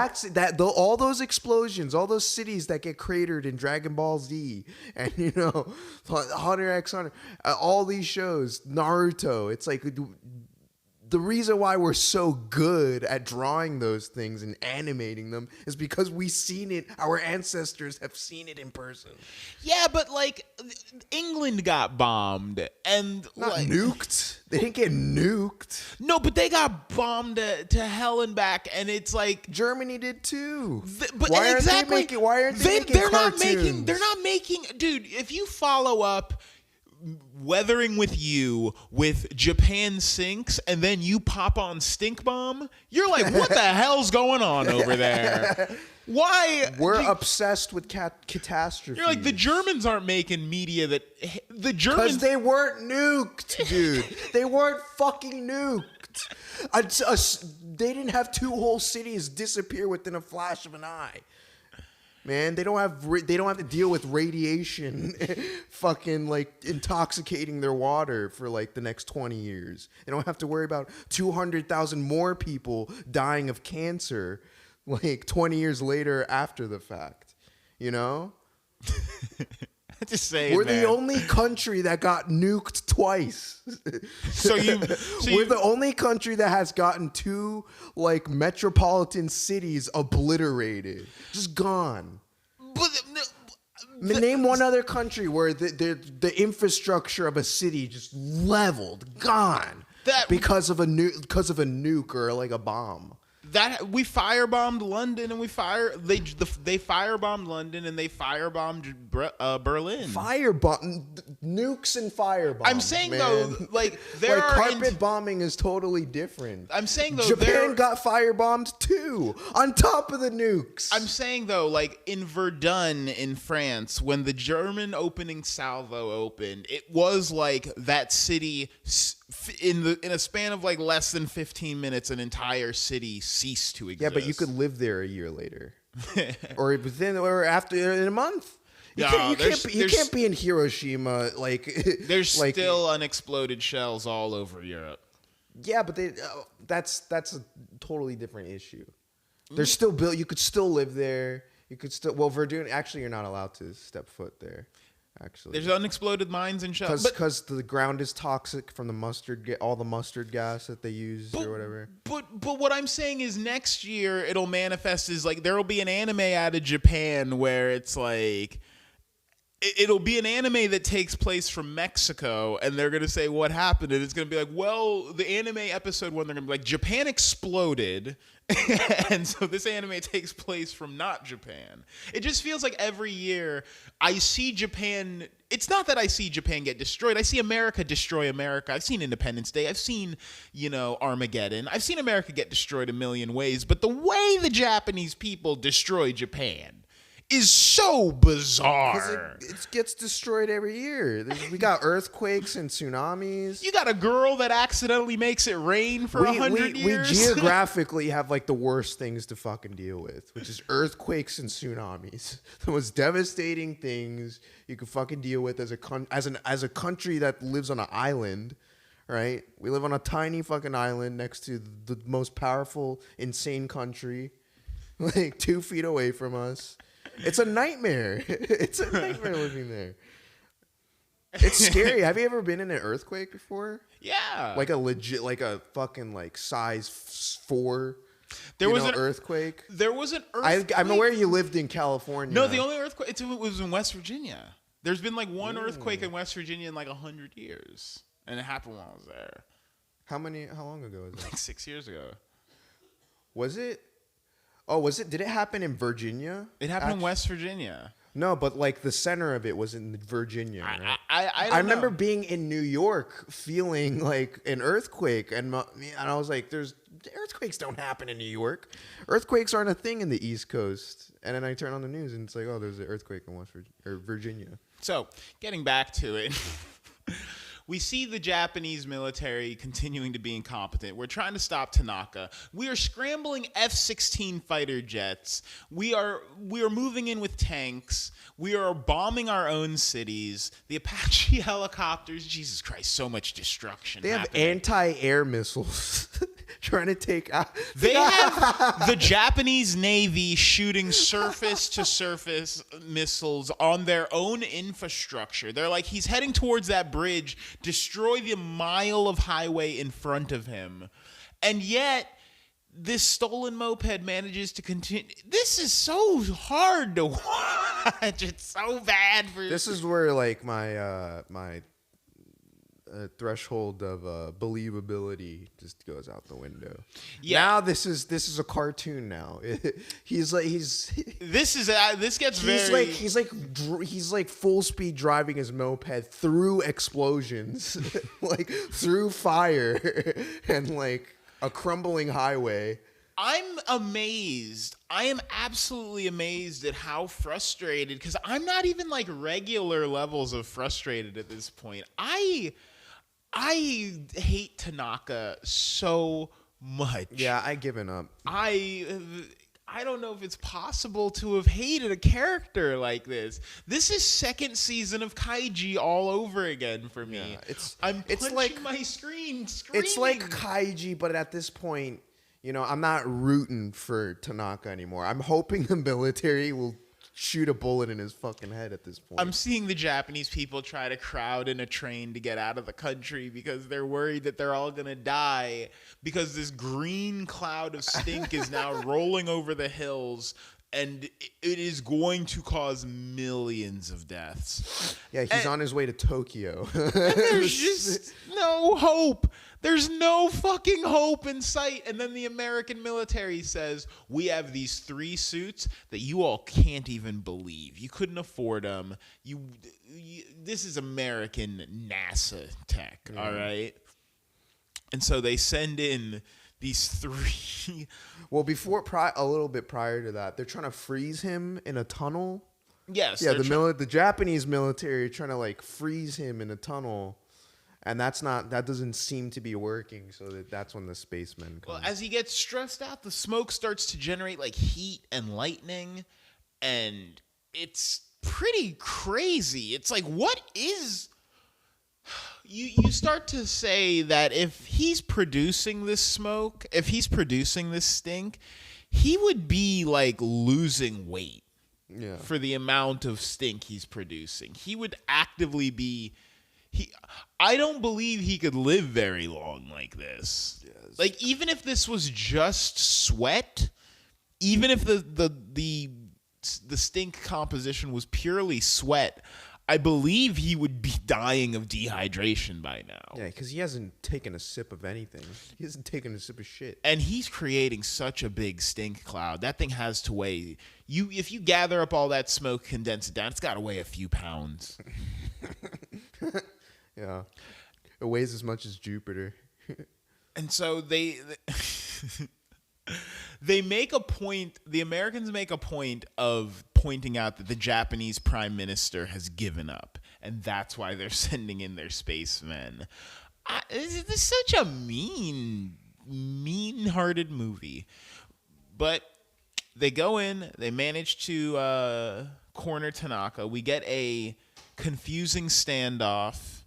B: all those explosions, all those cities that get cratered in Dragon Ball Z, and Hunter x Hunter, all these shows, Naruto. It's like, the reason why we're so good at drawing those things and animating them is because we've seen it. Our ancestors have seen it in person.
A: Yeah, but like, England got bombed and
B: not nuked. They didn't get nuked.
A: No, but they got bombed to hell and back, and it's like
B: Germany did too.
A: Why aren't they
B: making cartoons?
A: They're not making. Dude, if you follow up Weathering with You with Japan Sinks, and then you pop on Stink Bomb, you're like, what the hell's going on over there? Why?
B: We're obsessed with catastrophe.
A: You're like, the Germans aren't making media that... The Germans...
B: Because they weren't nuked, dude. They weren't fucking nuked. They didn't have 2 whole cities disappear within a flash of an eye. Man, they don't have to deal with radiation fucking like intoxicating their water for like the next 20 years. They don't have to worry about 200,000 more people dying of cancer like 20 years later after the fact. You know?
A: Just saying,
B: we're the only country that got nuked twice. We're the only country that has gotten 2 like metropolitan cities obliterated, just gone. Name one other country where the infrastructure of a city just leveled, gone, because of a nuke or like a bomb.
A: That we firebombed London, and they firebombed London, and they firebombed Berlin.
B: Nukes and firebombs.
A: I'm saying, man, though, like
B: carpet bombing is totally different.
A: I'm saying, though,
B: Japan got firebombed too, on top of the nukes.
A: I'm saying, though, like in Verdun in France, when the German opening salvo opened, it was like that city in a span of like less than 15 minutes, an entire city ceased to exist.
B: Yeah, but you could live there a year later, or after in a month. You can't be in Hiroshima like.
A: There's still unexploded shells all over Europe.
B: Yeah, but that's a totally different issue. They're still built. You could still live there. You could still. Well, Verdun. Actually, you're not allowed to step foot there. Actually,
A: there's unexploded mines and shells
B: because the ground is toxic from all the mustard gas that they use or whatever.
A: But what I'm saying is, next year it'll manifest as like there will be an anime out of Japan where it's like it'll be an anime that takes place from Mexico, and they're going to say what happened, and it's going to be like, well, the anime episode 1, they're going to be like, Japan exploded, and so this anime takes place from not Japan. It just feels like every year I see Japan. It's not that I see Japan get destroyed. I see America destroy America. I've seen Independence Day. I've seen, Armageddon. I've seen America get destroyed a million ways, but the way the Japanese people destroy Japan is so bizarre.
B: It gets destroyed every year. We got earthquakes and tsunamis.
A: You got a girl that accidentally makes it rain for 100 years.
B: We geographically have like the worst things to fucking deal with, which is earthquakes and tsunamis. The most devastating things you can fucking deal with as a country that lives on an island, right? We live on a tiny fucking island next to the most powerful, insane country, like 2 feet away from us. It's a nightmare. It's a nightmare living there. It's scary. Have you ever been in an earthquake before?
A: Yeah.
B: Like a fucking like size 4
A: there was
B: an earthquake.
A: There was an earthquake.
B: I'm aware you lived in California.
A: No, the only earthquake it was in West Virginia. There's been like one earthquake in West Virginia in like 100 years. And it happened while I was there.
B: How long ago was it?
A: Like 6 years ago.
B: Was it? Oh, was it? Did it happen in Virginia?
A: It happened in West Virginia.
B: No, but like the center of it was in Virginia. Right?
A: I
B: remember being in New York, feeling like an earthquake, and I was like, earthquakes don't happen in New York. Earthquakes aren't a thing in the East Coast. And then I turn on the news and it's like, oh, there's an earthquake in Virginia.
A: So, getting back to it. We see the Japanese military continuing to be incompetent. We're trying to stop Tanaka. We are scrambling F-16 fighter jets. We are moving in with tanks. We are bombing our own cities. The Apache helicopters. Jesus Christ, so much destruction.
B: They have anti-air missiles. Trying to take out.
A: They have the Japanese Navy shooting surface-to-surface missiles on their own infrastructure. They're like, he's heading towards that bridge, destroy the mile of highway in front of him. And yet, this stolen moped manages to continue. This is so hard to watch. It's so bad for.
B: This is where like my threshold of believability just goes out the window. Yeah. Now this is a cartoon. Now he's like full speed driving his moped through explosions, like through fire and like a crumbling highway.
A: I'm amazed. I am absolutely amazed at how frustrated, because I'm not even like regular levels of frustrated at this point. I hate Tanaka so much.
B: Yeah, I've given up.
A: I don't know if it's possible to have hated a character like this. This is second season of Kaiji all over again for me. Yeah, I'm punching like, my screen, screaming.
B: It's like Kaiji, but at this point, I'm not rooting for Tanaka anymore. I'm hoping the military will shoot a bullet in his fucking head at this point.
A: I'm seeing the Japanese people try to crowd in a train to get out of the country because they're worried that they're all going to die because this green cloud of stink is now rolling over the hills, and it is going to cause millions of deaths.
B: Yeah, he's on his way to Tokyo.
A: And there's just no hope. There's no fucking hope in sight. And then the American military says, we have these 3 suits that you all can't even believe. You couldn't afford them. This is American NASA tech, all right? And so they send in these 3.
B: Well, a little bit prior to that, they're trying to freeze him in a tunnel.
A: Yes.
B: Yeah, the Japanese military are trying to like freeze him in a tunnel. And that doesn't seem to be working, so that's when the spacemen come.
A: Well, as he gets stressed out, the smoke starts to generate like heat and lightning, and it's pretty crazy. It's like, what is... You start to say that if he's producing this smoke, if he's producing this stink, he would be like losing weight for the amount of stink he's producing. He would actively be... I don't believe he could live very long like this. Yes. Like, even if this was just sweat, even if the stink composition was purely sweat, I believe he would be dying of dehydration by now.
B: Yeah, because he hasn't taken a sip of anything. He hasn't taken a sip of shit.
A: And he's creating such a big stink cloud. That thing has to weigh if you gather up all that smoke, condense it down, it's got to weigh a few pounds.
B: Yeah, it weighs as much as Jupiter.
A: And so they make a point. The Americans make a point of pointing out that the Japanese prime minister has given up, and that's why they're sending in their spacemen. This is such a mean-hearted movie. But they go in, they manage to corner Tanaka. We get a confusing standoff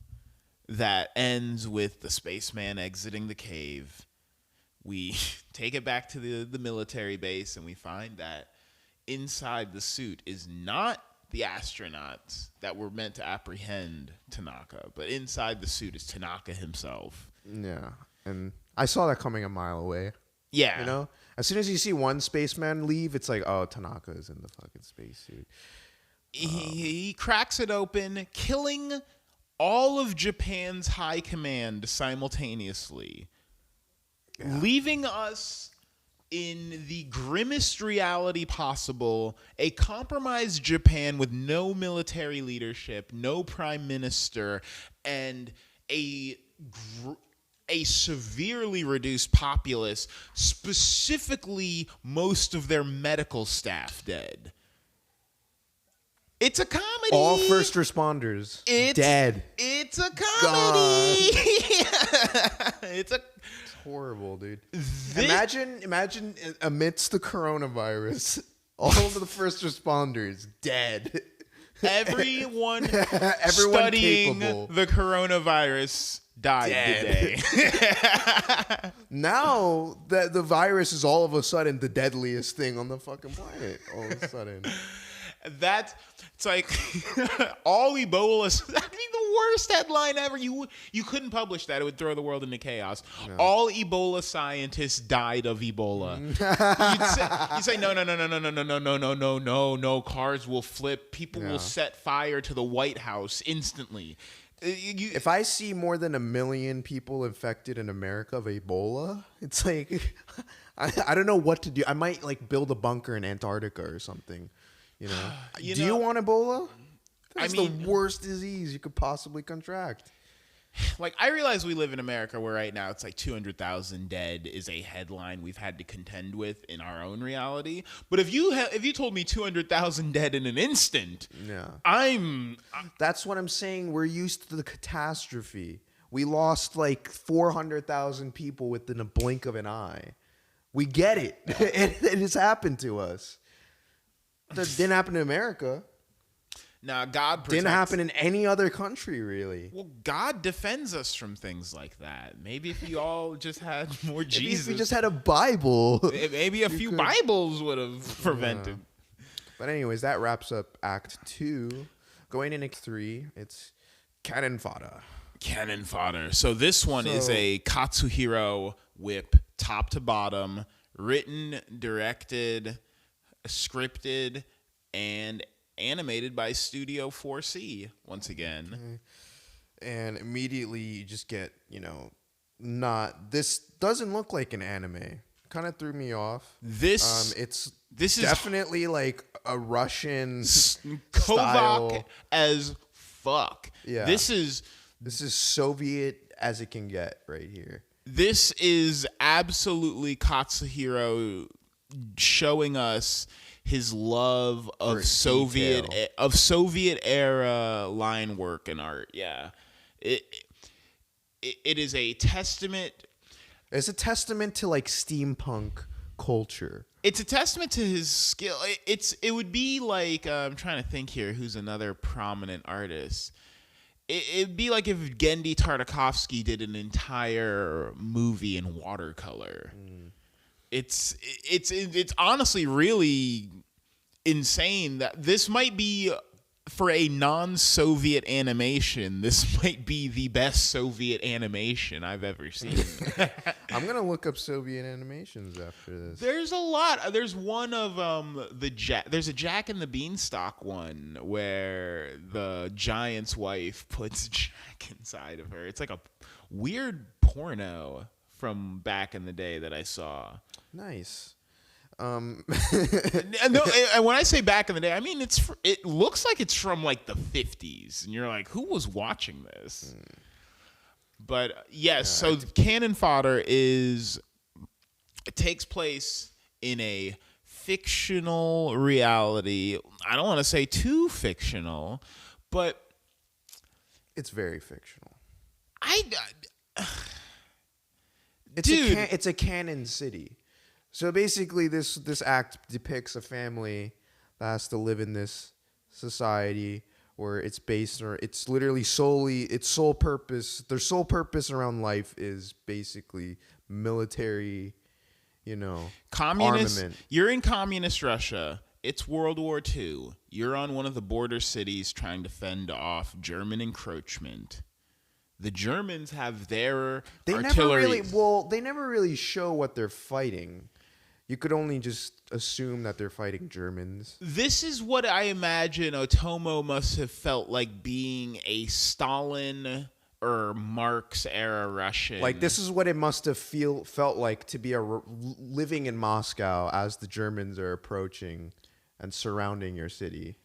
A: that ends with the spaceman exiting the cave. We take it back to the military base, and we find that inside the suit is not the astronauts that were meant to apprehend Tanaka, but inside the suit is Tanaka himself.
B: Yeah, and I saw that coming a mile away.
A: Yeah.
B: You know? As soon as you see one spaceman leave, it's like, oh, Tanaka is in the fucking spacesuit.
A: He cracks it open, killing all of Japan's high command simultaneously, leaving us in the grimmest reality possible, a compromised Japan with no military leadership, no prime minister, and a severely reduced populace, specifically most of their medical staff dead. It's a comedy.
B: All first responders dead.
A: It's a comedy. It's
B: horrible, dude. Imagine amidst the coronavirus, all of the first responders dead.
A: Everyone studying
B: capable.
A: the coronavirus died today.
B: Now that the virus is all of a sudden the deadliest thing on the fucking planet, all of a sudden.
A: It's like all Ebola. That'd be the worst headline ever. You couldn't publish that; it would throw the world into chaos. No. All Ebola scientists died of Ebola. You'd say no. Cars will flip. People will set fire to the White House instantly.
B: If I see more than 1 million people infected in America of Ebola, it's like I don't know what to do. I might like build a bunker in Antarctica or something. You know, do you want Ebola? That's the worst disease you could possibly contract.
A: Like, I realize we live in America where right now it's like 200,000 dead is a headline we've had to contend with in our own reality. But if you told me 200,000 dead in an instant, that's
B: what I'm saying. We're used to the catastrophe. We lost like 400,000 people within a blink of an eye. We get it. It has happened to us. That didn't happen in America.
A: Now, God protects.
B: Didn't happen in any other country, really.
A: Well, God defends us from things like that. Maybe if you all just had more Jesus.
B: If we just had a Bible.
A: Maybe a few Bibles would have prevented.
B: Yeah. But anyways, that wraps up Act 2. Going into Act 3, it's cannon fodder.
A: Cannon fodder. So this one is a Katsuhiro whip, top to bottom, written, directed, scripted, and animated by Studio 4C once again.
B: And immediately you just get, this doesn't look like an anime. Kind of threw me off. This is definitely like a Russian
A: Kovac as fuck.
B: Yeah. This is Soviet as it can get right here.
A: This is absolutely Katsuhiro showing us his love of Soviet era line work and art. Yeah, it is a testament.
B: It's a testament to like steampunk culture.
A: It's a testament to his skill. It would be like I'm trying to think here. Who's another prominent artist? It'd be like if Genndy Tartakovsky did an entire movie in watercolor. It's honestly really insane that this might be for a non-Soviet animation, this might be the best Soviet animation I've ever seen.
B: I'm going to look up Soviet animations after this.
A: There's a lot. There's one of there's a Jack and the Beanstalk one where the giant's wife puts Jack inside of her. It's like a weird porno from back in the day that I saw.
B: Nice.
A: No, and when I say back in the day, I mean it looks like it's from like the 50s, and you're like, who was watching this? But yes, so Cannon Fodder it takes place in a fictional reality. I don't want to say too fictional, but
B: it's very fictional.
A: Dude,
B: it's a canon city. So basically, this act depicts a family that has to live in this society where it's based, or it's literally their sole purpose around life is basically military,
A: communist.
B: armament.
A: You're in communist Russia. It's World War II. You're on one of the border cities trying to fend off German encroachment. The Germans have their artillery.
B: They never really show what they're fighting. You could only just assume that they're fighting Germans.
A: This is what I imagine Otomo must have felt like being a Stalin or Marx era Russian.
B: Like, this is what it must have felt like to be living in Moscow as the Germans are approaching and surrounding your city.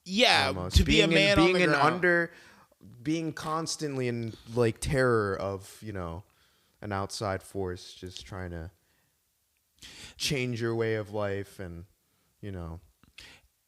A: Yeah,
B: almost.
A: to be a man on the ground.
B: Being constantly in like terror of, an outside force just trying to change your way of life, and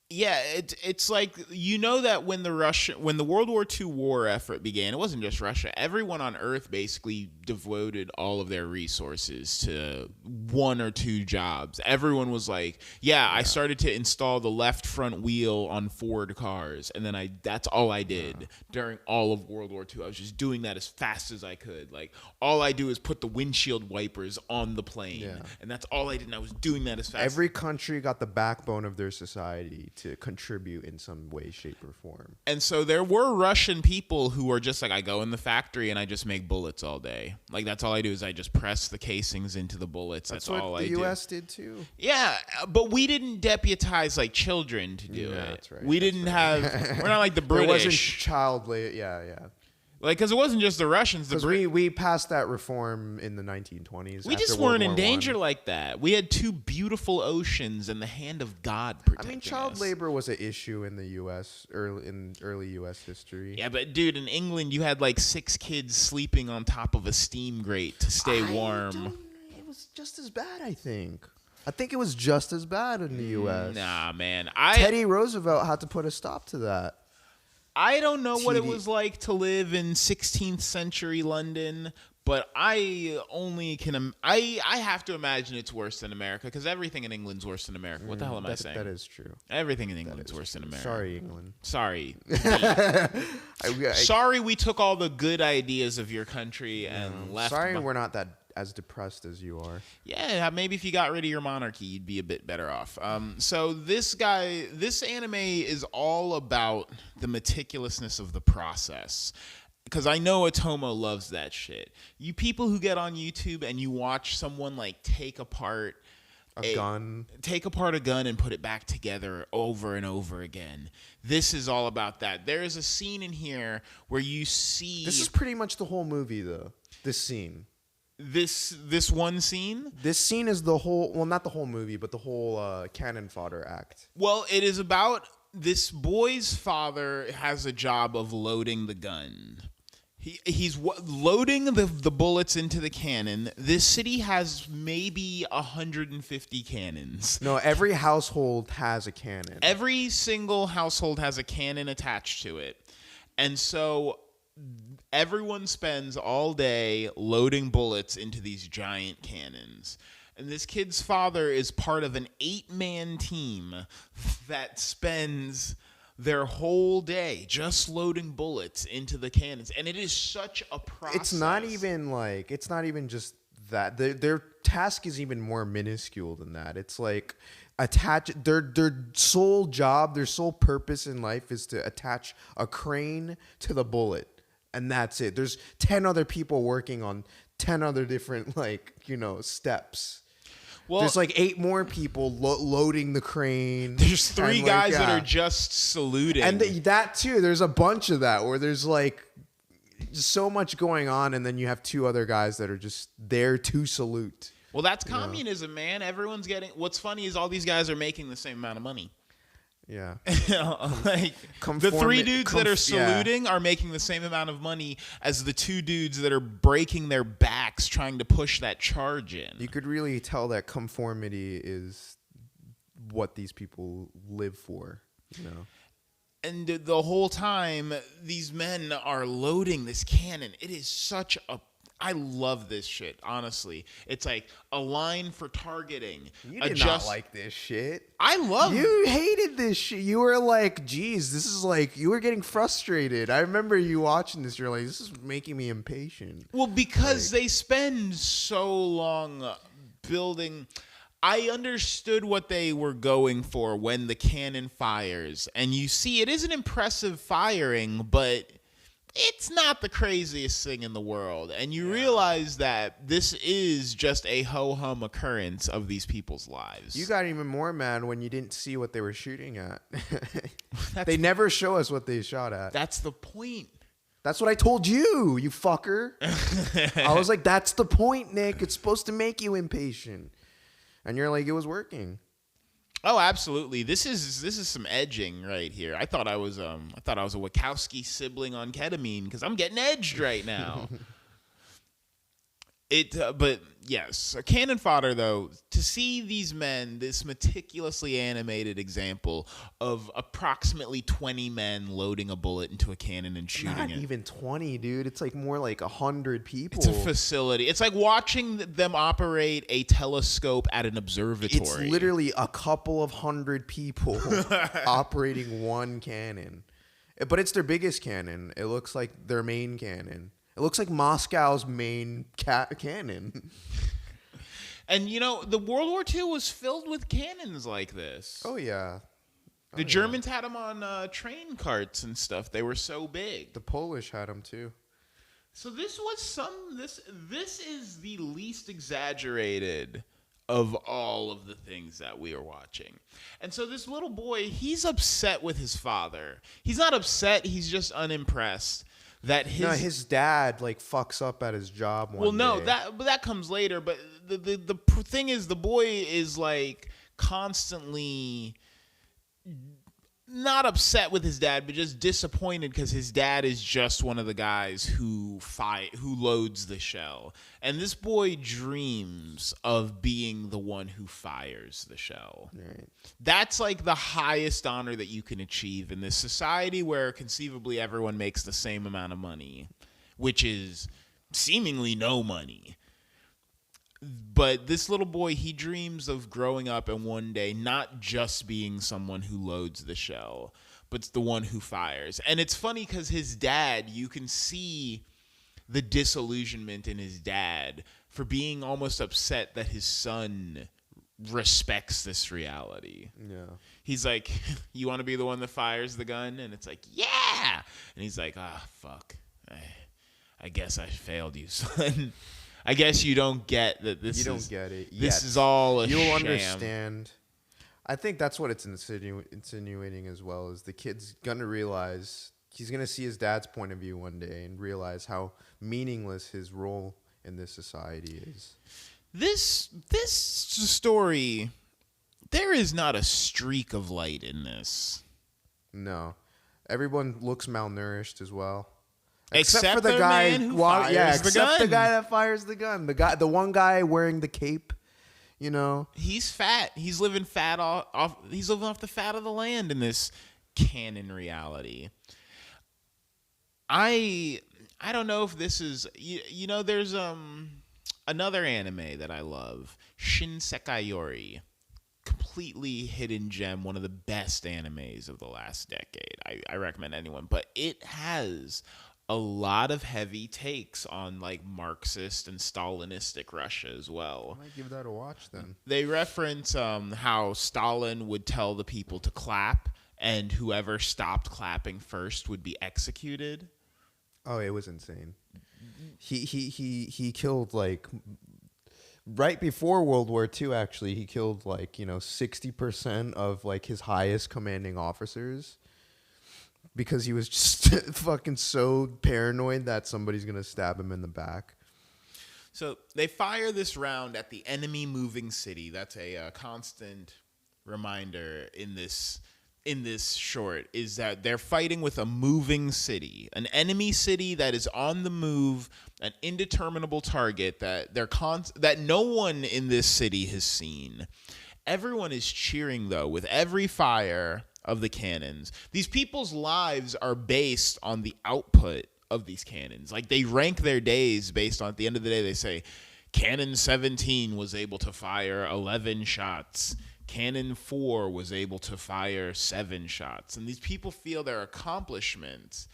A: Yeah, it's like, that when the World War II war effort began, it wasn't just Russia. Everyone on Earth basically devoted all of their resources to one or two jobs. Everyone was like, I started to install the left front wheel on Ford cars, and then that's all I did during all of World War II. I was just doing that as fast as I could. Like, all I do is put the windshield wipers on the plane, and that's all I did, and I was doing that as fast.
B: Every country got the backbone of their society to contribute in some way, shape, or form.
A: And so there were Russian people who were just like, I go in the factory and I just make bullets all day. Like, that's all I do is I just press the casings into the bullets. That's all I do.
B: That's what the U.S. did too.
A: Yeah, but we didn't deputize like children to do it.
B: That's right.
A: We didn't have. We're not like the British.
B: There wasn't child labor. Yeah.
A: Like, because it wasn't just the Russians.
B: Because we passed that reform in the 1920s.
A: We just weren't in danger like that. We had two beautiful oceans and the hand of God protecting us.
B: Child labor was an issue in the U.S. early U.S. history.
A: Yeah, but dude, in England, you had like 6 kids sleeping on top of a steam grate to stay warm.
B: It was just as bad, I think. I think it was just as bad in the U.S.
A: Nah, man.
B: Teddy Roosevelt had to put a stop to that.
A: I don't know what it was like to live in 16th century London, but I have to imagine it's worse than America, because everything in England's worse than America. What the hell am I saying?
B: That is true.
A: Everything in England's worse than America.
B: Sorry, England.
A: Sorry. Sorry we took all the good ideas of your country and left.
B: Sorry we're not that as depressed as you are.
A: Yeah, maybe if you got rid of your monarchy, you'd be a bit better off. So this anime is all about the meticulousness of the process. Because I know Otomo loves that shit. You people who get on YouTube and you watch someone like take apart a gun and put it back together over and over again. This is all about that. There is a scene in here where you see...
B: This is pretty much the whole movie, though. This scene.
A: This one scene?
B: This scene is the whole... Well, not the whole movie, but the whole Cannon Fodder act.
A: Well, it is about... This boy's father has a job of loading the gun. He's loading the bullets into the cannon. This city has maybe 150 cannons.
B: No, every household has a cannon.
A: Every single household has a cannon attached to it. And so everyone spends all day loading bullets into these giant cannons. And this kid's father is part of an 8-man team that spends their whole day just loading bullets into the cannons, and it is such a process.
B: It's not even just that. Their task is even more minuscule than that. It's like attach their sole job, their sole purpose in life is to attach a crane to the bullet, and that's it. There's 10 other people working on 10 other different steps. Well, there's like 8 more people loading the crane.
A: There's 3 guys that are just saluting.
B: And that too, there's a bunch of that where there's like so much going on, and then you have 2 other guys that are just there to salute.
A: Well, that's communism, man. Everyone's getting... What's funny is all these guys are making the same amount of money.
B: Yeah.
A: Like, the 3 dudes that are saluting are making the same amount of money as the 2 dudes that are breaking their backs trying to push that charge in.
B: You could really tell that conformity is what these people live for,
A: And the whole time, these men are loading this cannon. It is such a... I love this shit, honestly. It's like a line for targeting.
B: You did not like this shit.
A: I love it.
B: You hated this shit. You were like, geez, this is like... You were getting frustrated. I remember you watching this. You're like, this is making me impatient.
A: Well, because they spend so long building... I understood what they were going for when the cannon fires. And you see, it is an impressive firing, but... it's not the craziest thing in the world. And you realize that this is just a ho-hum occurrence of these people's lives.
B: You got even more mad when you didn't see what they were shooting at. They never show us what they shot at.
A: That's the point.
B: That's what I told you, you fucker. I was like, that's the point, Nick. It's supposed to make you impatient. And you're like, it was working.
A: Oh, absolutely. This is some edging right here. I thought I was a Wachowski sibling on ketamine because I'm getting edged right now. But yes, cannon fodder though. To see these men, this meticulously animated example of approximately 20 men loading a bullet into a cannon and shooting it.
B: Not even 20, dude. It's like more like 100 people.
A: It's a facility. It's like watching them operate a telescope at an observatory.
B: It's literally a couple of 100 people operating one cannon. But it's their biggest cannon. It looks like their main cannon. It looks like Moscow's main cannon.
A: And, the World War II was filled with cannons like this.
B: Oh, yeah.
A: The Germans had them on train carts and stuff. They were so big.
B: The Polish had them, too.
A: So this is the least exaggerated of all of the things that we are watching. And so this little boy, he's upset with his father. He's not upset. He's just unimpressed. His
B: dad fucks up at his job one day.
A: that comes later. But the thing is, the boy is constantly not upset with his dad, but just disappointed because his dad is just one of the guys who loads the shell. And this boy dreams of being the one who fires the shell.
B: Right.
A: That's the highest honor that you can achieve in this society where conceivably everyone makes the same amount of money, which is seemingly no money. But this little boy, he dreams of growing up and one day not just being someone who loads the shell, but the one who fires. And it's funny because his dad, you can see the disillusionment in his dad for being almost upset that his son respects this reality.
B: Yeah.
A: He's like, you want to be the one that fires the gun? And it's like, yeah. And he's like, fuck. I guess I failed you, son. I guess you don't get that this is... You don't
B: get it yet.
A: This is all a sham.
B: You'll understand. I think that's what it's insinuating as well, is the kid's going to realize... He's going to see his dad's point of view one day and realize how meaningless his role in this society is.
A: This story, there is not a streak of light in this.
B: No. Everyone looks malnourished as well.
A: Except for the guy who fires the gun.
B: The guy that fires the gun. The one guy wearing the cape,
A: He's fat. He's living fat off. He's living off the fat of the land in this canon reality. I don't know if this is there's another anime that I love, Shinsekai Yori. Completely hidden gem, one of the best animes of the last decade. I recommend anyone, but it has a lot of heavy takes on like Marxist and Stalinistic Russia as well.
B: I might give that a watch then.
A: They reference how Stalin would tell the people to clap, and whoever stopped clapping first would be executed.
B: Oh, it was insane. He killed like right before World War II. Actually, he killed like 60% of like his highest commanding officers. Because he was just fucking so paranoid that somebody's going to stab him in the back.
A: So they fire this round at the enemy moving city. That's a constant reminder in this short, is that they're fighting with a moving city, an enemy city that is on the move, an indeterminable target that that no one in this city has seen. Everyone is cheering, though, with every fire of the cannons. These people's lives are based on the output of these cannons. Like, they rank their days based on, at the end of the day, they say, Cannon 17 was able to fire 11 shots. Cannon 4 was able to fire 7 shots. And these people feel their accomplishments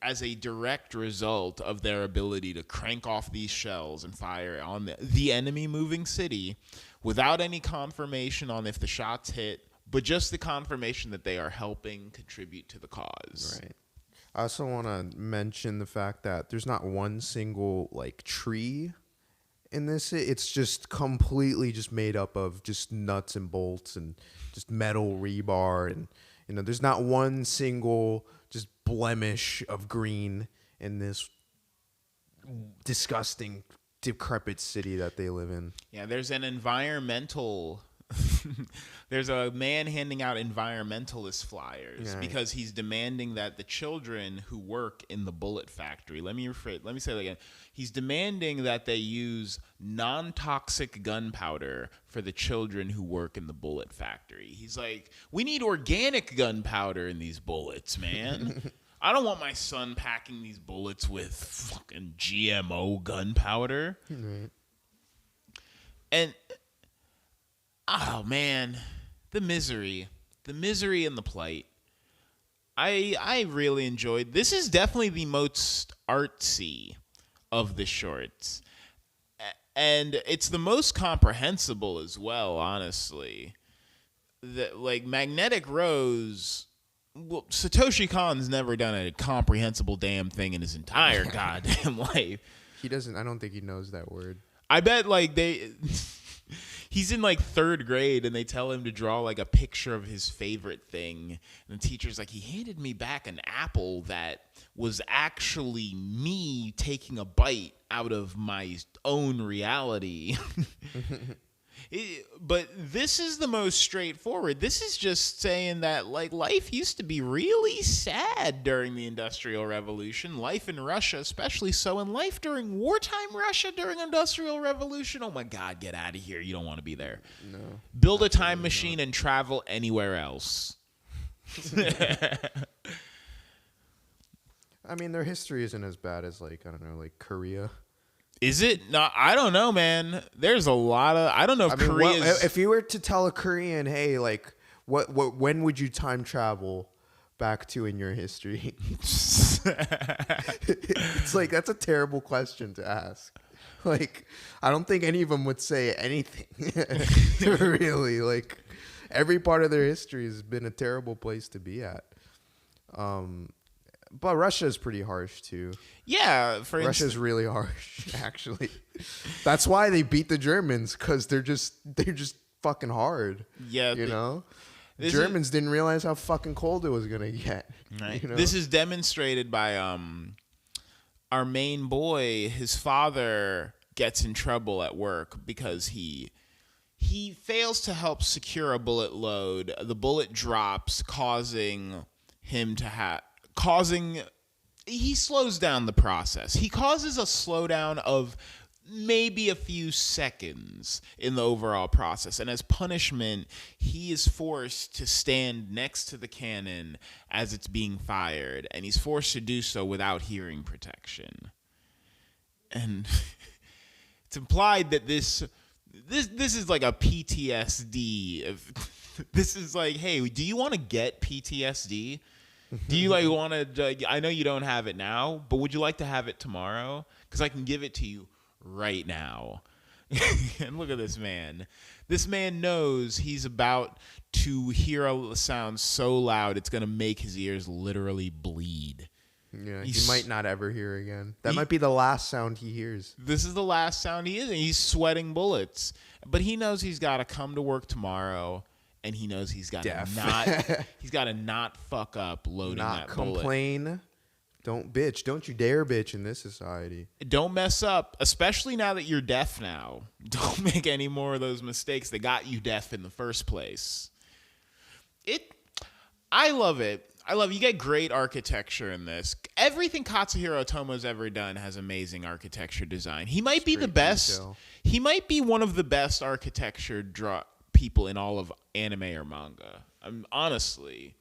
A: as a direct result of their ability to crank off these shells and fire on the enemy moving city without any confirmation on if the shots hit, but just the confirmation that they are helping contribute to the cause.
B: Right. I also want to mention the fact that there's not one single like tree in this. It's just completely just made up of just nuts and bolts and just metal rebar, and there's not one single just blemish of green in this disgusting, decrepit city that they live in.
A: Yeah, there's an environmental there's a man handing out environmentalist flyers because he's demanding that the children who work in the bullet factory, let me say that again. He's demanding that they use non-toxic gunpowder for the children who work in the bullet factory. He's like, we need organic gunpowder in these bullets, man. I don't want my son packing these bullets with fucking GMO gunpowder. Right. And oh man, the misery and the plight. I really enjoyed. This is definitely the most artsy of the shorts, and it's the most comprehensible as well. Honestly, like Magnetic Rose. Well, Satoshi Kon's never done a comprehensible damn thing in his entire goddamn life.
B: He doesn't. I don't think he knows that word.
A: I bet like he's in like 3rd grade and they tell him to draw like a picture of his favorite thing. And the teacher's like, he handed me back an apple that was actually me taking a bite out of my own reality. But this is the most straightforward. This is just saying that like life used to be really sad during the Industrial Revolution. Life in Russia, especially so, and life during wartime Russia during Industrial Revolution. Oh my God, get out of here. You don't want to be there.
B: No.
A: Build a time machine and travel anywhere else.
B: I mean, their history isn't as bad as like, I don't know, like Korea.
A: Is it? No, I don't know, man. There's a lot of, I don't know if Korea.
B: If you were to tell a Korean, hey, like, when would you time travel back to in your history? It's like, that's a terrible question to ask. Like, I don't think any of them would say anything. Really, like, every part of their history has been a terrible place to be at. But Russia is pretty harsh too.
A: Yeah,
B: Russia's really harsh, actually. That's why they beat the Germans, because they're just fucking hard.
A: Yeah,
B: Germans didn't realize how fucking cold it was gonna get.
A: Right. This is demonstrated by our main boy. His father gets in trouble at work because he fails to help secure a bullet load. The bullet drops, causing him to he slows down the process. He causes a slowdown of maybe a few seconds in the overall process. And as punishment, he is forced to stand next to the cannon as it's being fired. And he's forced to do so without hearing protection. And it's implied that this is like a PTSD. This is like, hey, do you want to get PTSD? Do you like want to? I know you don't have it now, but would you like to have it tomorrow? Because I can give it to you right now. And look at this man. This man knows he's about to hear a sound so loud it's going to make his ears literally bleed.
B: Yeah, he might not ever hear again. That might be the last sound he hears.
A: This is the last sound he is, and he's sweating bullets. But he knows he's got to come to work tomorrow, and he knows he's got to not fuck up loading that bullet.
B: Not complain. Don't bitch. Don't you dare bitch in this society.
A: Don't mess up, especially now that you're deaf now. Don't make any more of those mistakes that got you deaf in the first place. I love it. You get great architecture in this. Everything Katsuhiro Otomo's ever done has amazing architecture design. He might be the best. Detail. He might be one of the best architecture people in all of anime or manga. Honestly.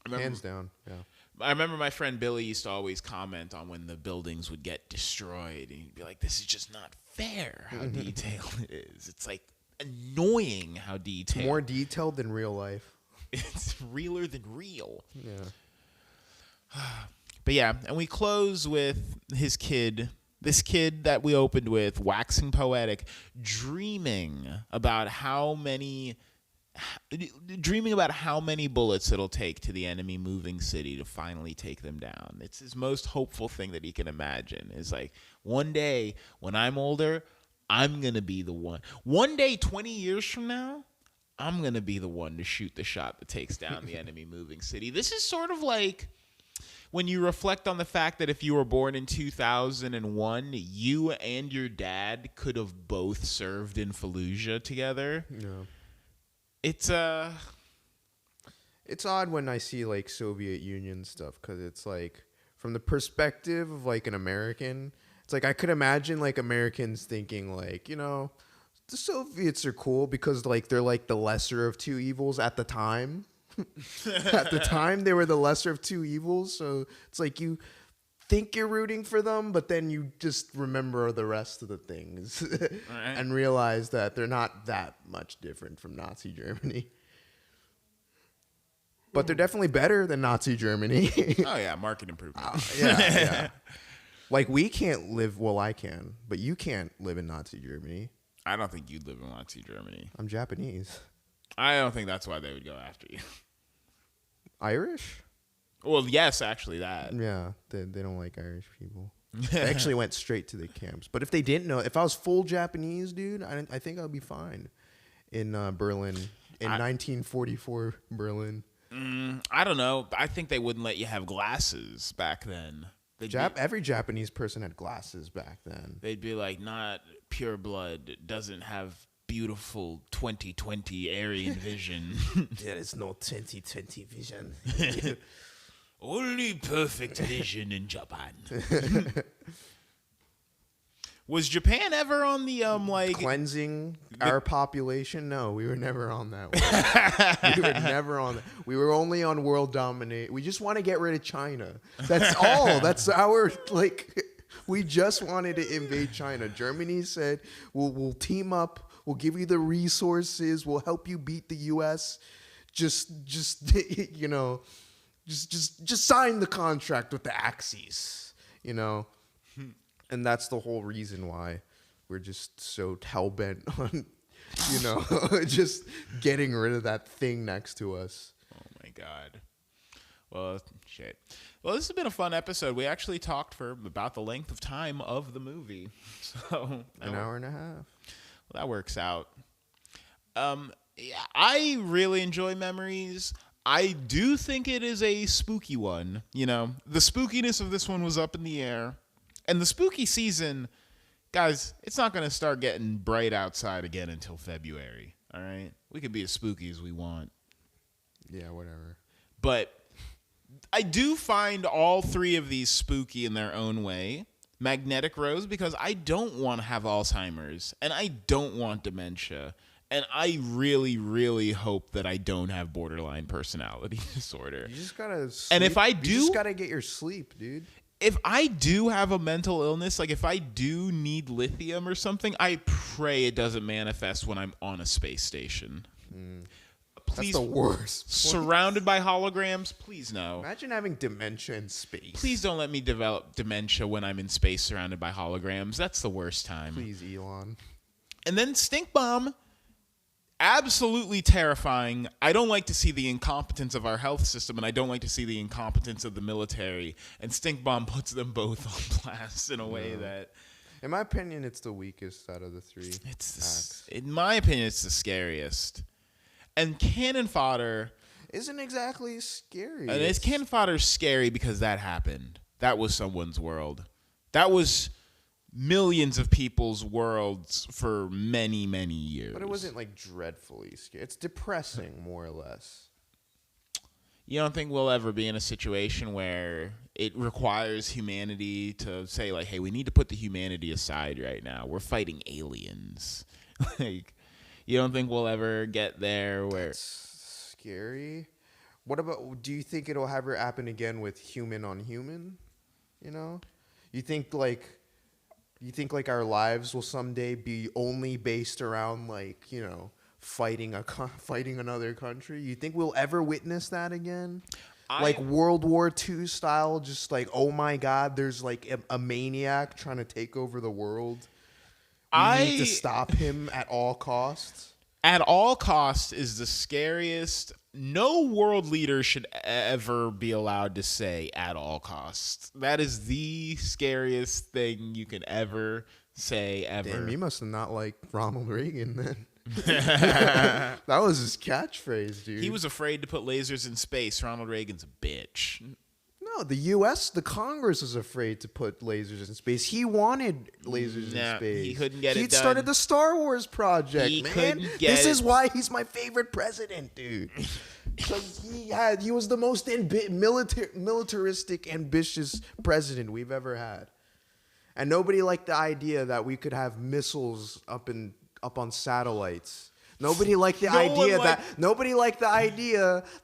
B: Hands down, yeah.
A: I remember my friend Billy used to always comment on when the buildings would get destroyed. And he'd be like, this is just not fair how detailed it is. It's like annoying how detailed.
B: It's more detailed than real life.
A: It's realer than real.
B: Yeah.
A: But yeah, and we close with his kid, this kid that we opened with, waxing poetic, dreaming about how many bullets it'll take to the enemy moving city to finally take them down. It's his most hopeful thing that he can imagine. Is like, one day when I'm older, I'm going to be the one. One day, 20 years from now, I'm going to be the one to shoot the shot that takes down the enemy moving city. This is sort of like when you reflect on the fact that if you were born in 2001, you and your dad could have both served in Fallujah together.
B: Yeah.
A: It's
B: odd when I see like Soviet Union stuff, because it's like from the perspective of like an American, it's like I could imagine like Americans thinking like, you know, the Soviets are cool because like they're like the lesser of two evils at the time. At the time, they were the lesser of two evils. So it's like you think you're rooting for them, but then you just remember the rest of the things right. And realize that they're not that much different from Nazi Germany. But they're definitely better than Nazi Germany.
A: Oh, yeah, market improvement.
B: Yeah. Like, we can't live, well, I can, but you can't live in Nazi Germany.
A: I don't think you'd live in Nazi Germany.
B: I'm Japanese.
A: I don't think that's why they would go after you.
B: Irish?
A: Well, yes, actually, that.
B: Yeah, they don't like Irish people. They actually went straight to the camps. But if they didn't know, if I was full Japanese, dude, I think I'd be fine in Berlin, in 1944 Berlin.
A: I don't know. I think they wouldn't let you have glasses back then.
B: Every Japanese person had glasses back then.
A: They'd be like, not pure blood, doesn't have beautiful 20/20 Aryan vision.
B: There is no 20/20 vision.
A: Only perfect vision in Japan. Was Japan ever on the like
B: cleansing our population? No, we were never on that one. We were never on that. We were only on world dominate. We just want to get rid of China. That's all. That's our like. We just wanted to invade China. Germany said, "We'll team up. We'll give you the resources. We'll help you beat the U.S. Just you know, just sign the contract with the Axis. You know." And that's the whole reason why we're just so hell-bent on, you know, just getting rid of that thing next to us.
A: Oh, my God. Well, shit. Well, this has been a fun episode. We actually talked for about the length of time of the movie. So
B: an hour and a half.
A: Well, that works out. Yeah, I really enjoy Memories. I do think it is a spooky one. You know, the spookiness of this one was up in the air. And the spooky season, guys, it's not going to start getting bright outside again until February, all right? We can be as spooky as we want.
B: Yeah, whatever.
A: But I do find all three of these spooky in their own way. Magnetic Rose, because I don't want to have Alzheimer's, and I don't want dementia, and I really, really hope that I don't have borderline personality disorder.
B: You just got to sleep.
A: And if I do...
B: You just got to get your sleep, dude.
A: If I do have a mental illness, like if I do need lithium or something, I pray it doesn't manifest when I'm on a space station. Please,
B: that's the worst.
A: surrounded by holograms? Please no.
B: Imagine having dementia in space.
A: Please don't let me develop dementia when I'm in space surrounded by holograms. That's the worst time.
B: Please, Elon.
A: And then Stink Bomb, absolutely terrifying. I don't like to see the incompetence of our health system, and I don't like to see the incompetence of the military. And Stink Bomb puts them both on blast in a way that...
B: In my opinion, it's the weakest out of the three.
A: In my opinion, it's the scariest. And Cannon Fodder
B: isn't exactly scary.
A: And Cannon Fodder's scary because that happened. That was someone's world. That was millions of people's worlds for many, many years.
B: But it wasn't like dreadfully scary. It's depressing, more or less.
A: You don't think we'll ever be in a situation where it requires humanity to say, like, hey, we need to put the humanity aside right now. We're fighting aliens. Like, you don't think we'll ever get there where...
B: That's scary. What about, do you think it'll ever happen again with human on human? You know? You think like our lives will someday be only based around, like, you know, fighting another country? You think we'll ever witness that again? Like World War II style, just like, oh my God, there's like a maniac trying to take over the world. We need to stop him at all costs.
A: At all costs is the scariest. No world leader should ever be allowed to say at all costs. That is the scariest thing you can ever say ever.
B: Damn, you must have not liked Ronald Reagan then. That was his catchphrase, dude.
A: He was afraid to put lasers in space. Ronald Reagan's a bitch.
B: No, the U.S., the Congress was afraid to put lasers in space. He wanted lasers in space.
A: He couldn't get it done.
B: He'd started the Star Wars project, This is why he's my favorite president, dude. Because he was the most militaristic, ambitious president we've ever had. And nobody liked the idea that we could have missiles up on satellites. Nobody liked the idea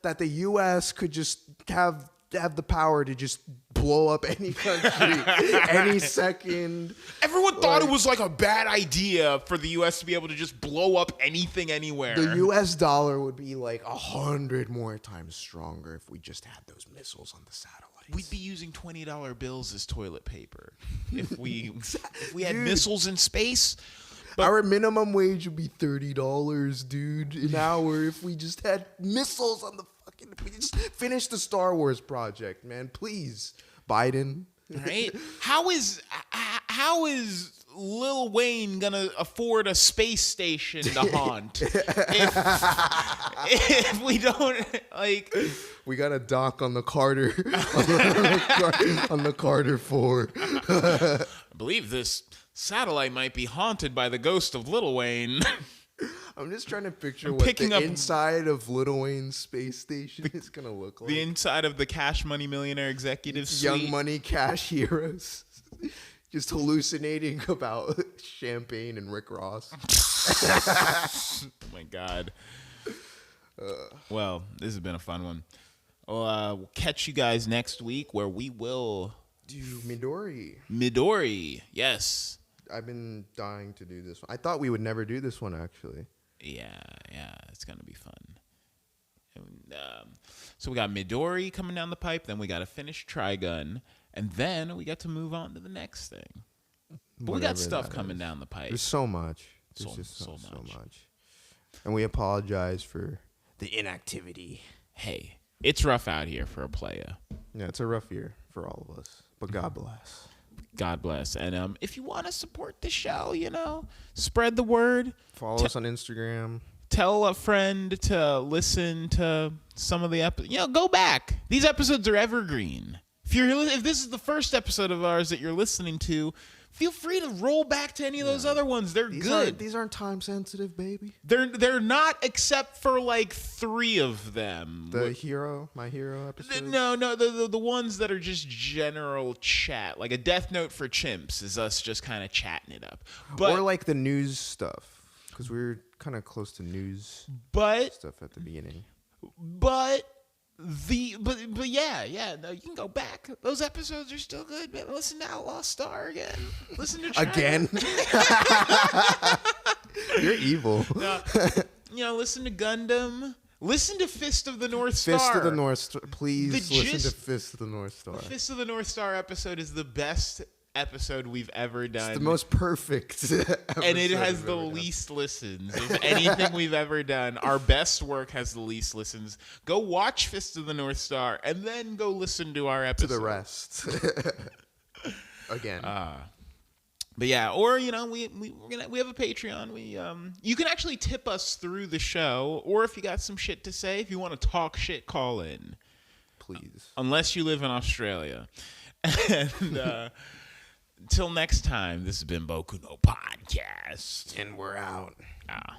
B: that the U.S. could just have the power to just blow up any country any second.
A: Everyone thought it was like a bad idea for the U.S. to be able to just blow up anything anywhere.
B: The U.S. dollar would be like 100 more times stronger if we just had those missiles on the satellites.
A: We'd be using $20 bills as toilet paper if we had missiles in space.
B: But our minimum wage would be $30, dude, an hour if we just had missiles on the fucking... We just finish the Star Wars project, man. Please, Biden.
A: Right? How is Lil Wayne gonna afford a space station to haunt if we don't, like...
B: We got a dock on the Carter on the Carter 4.
A: I believe this satellite might be haunted by the ghost of Lil Wayne.
B: I'm just trying to picture what the inside of Lil Wayne's space station is going to look like.
A: The inside of the Cash Money Millionaire Executive Suite.
B: Young Money Cash Heroes. Just hallucinating about champagne and Rick Ross.
A: Oh, my God. Well, this has been a fun one. We'll catch you guys next week where we will...
B: do Midori.
A: Midori, yes.
B: I've been dying to do this one. I thought we would never do this one, actually.
A: Yeah, it's going to be fun. And, so we got Midori coming down the pipe, then we got to finish Trigun, and then we got to move on to the next thing. But we got stuff coming down the pipe.
B: There's so much. There's just so much. And we apologize for the inactivity.
A: Hey, it's rough out here for a playa.
B: Yeah, it's a rough year for all of us. But God bless.
A: God bless. And if you want to support the show, spread the word.
B: Follow us on Instagram.
A: Tell a friend to listen to some of the episodes. Go back. These episodes are evergreen. If this is the first episode of ours that you're listening to, feel free to roll back to any of those other ones. They're good.
B: These aren't time sensitive, baby.
A: They're not, except for like 3 of them.
B: My Hero episode.
A: No, the ones that are just general chat, like a Death Note for Chimps, is us just kind of chatting it up.
B: Or like the news stuff, because we were kind of close to news stuff at the beginning.
A: But yeah, no, you can go back. Those episodes are still good, man. Listen to Outlaw Star again. Listen to
B: again. You're evil.
A: Listen to Gundam. Listen to Fist of the North Star.
B: Fist of the North Star. Please
A: The
B: listen
A: gist-
B: to Fist of the North Star.
A: The Fist of the North Star episode is the best episode we've ever done.
B: It's the most perfect
A: and it
B: episode
A: has
B: we've
A: the
B: ever done.
A: least listens of anything we've ever done. Our best work has the least listens. Go watch Fist of the North Star and then go listen to our
B: To
A: episode.
B: the rest. Again.
A: But yeah, or we have a Patreon. You can actually tip us through the show, or if you got some shit to say, if you want to talk shit, call in.
B: Please.
A: Unless you live in Australia. And till next time, this has been Boku no Podcast.
B: And we're out.
A: Ah.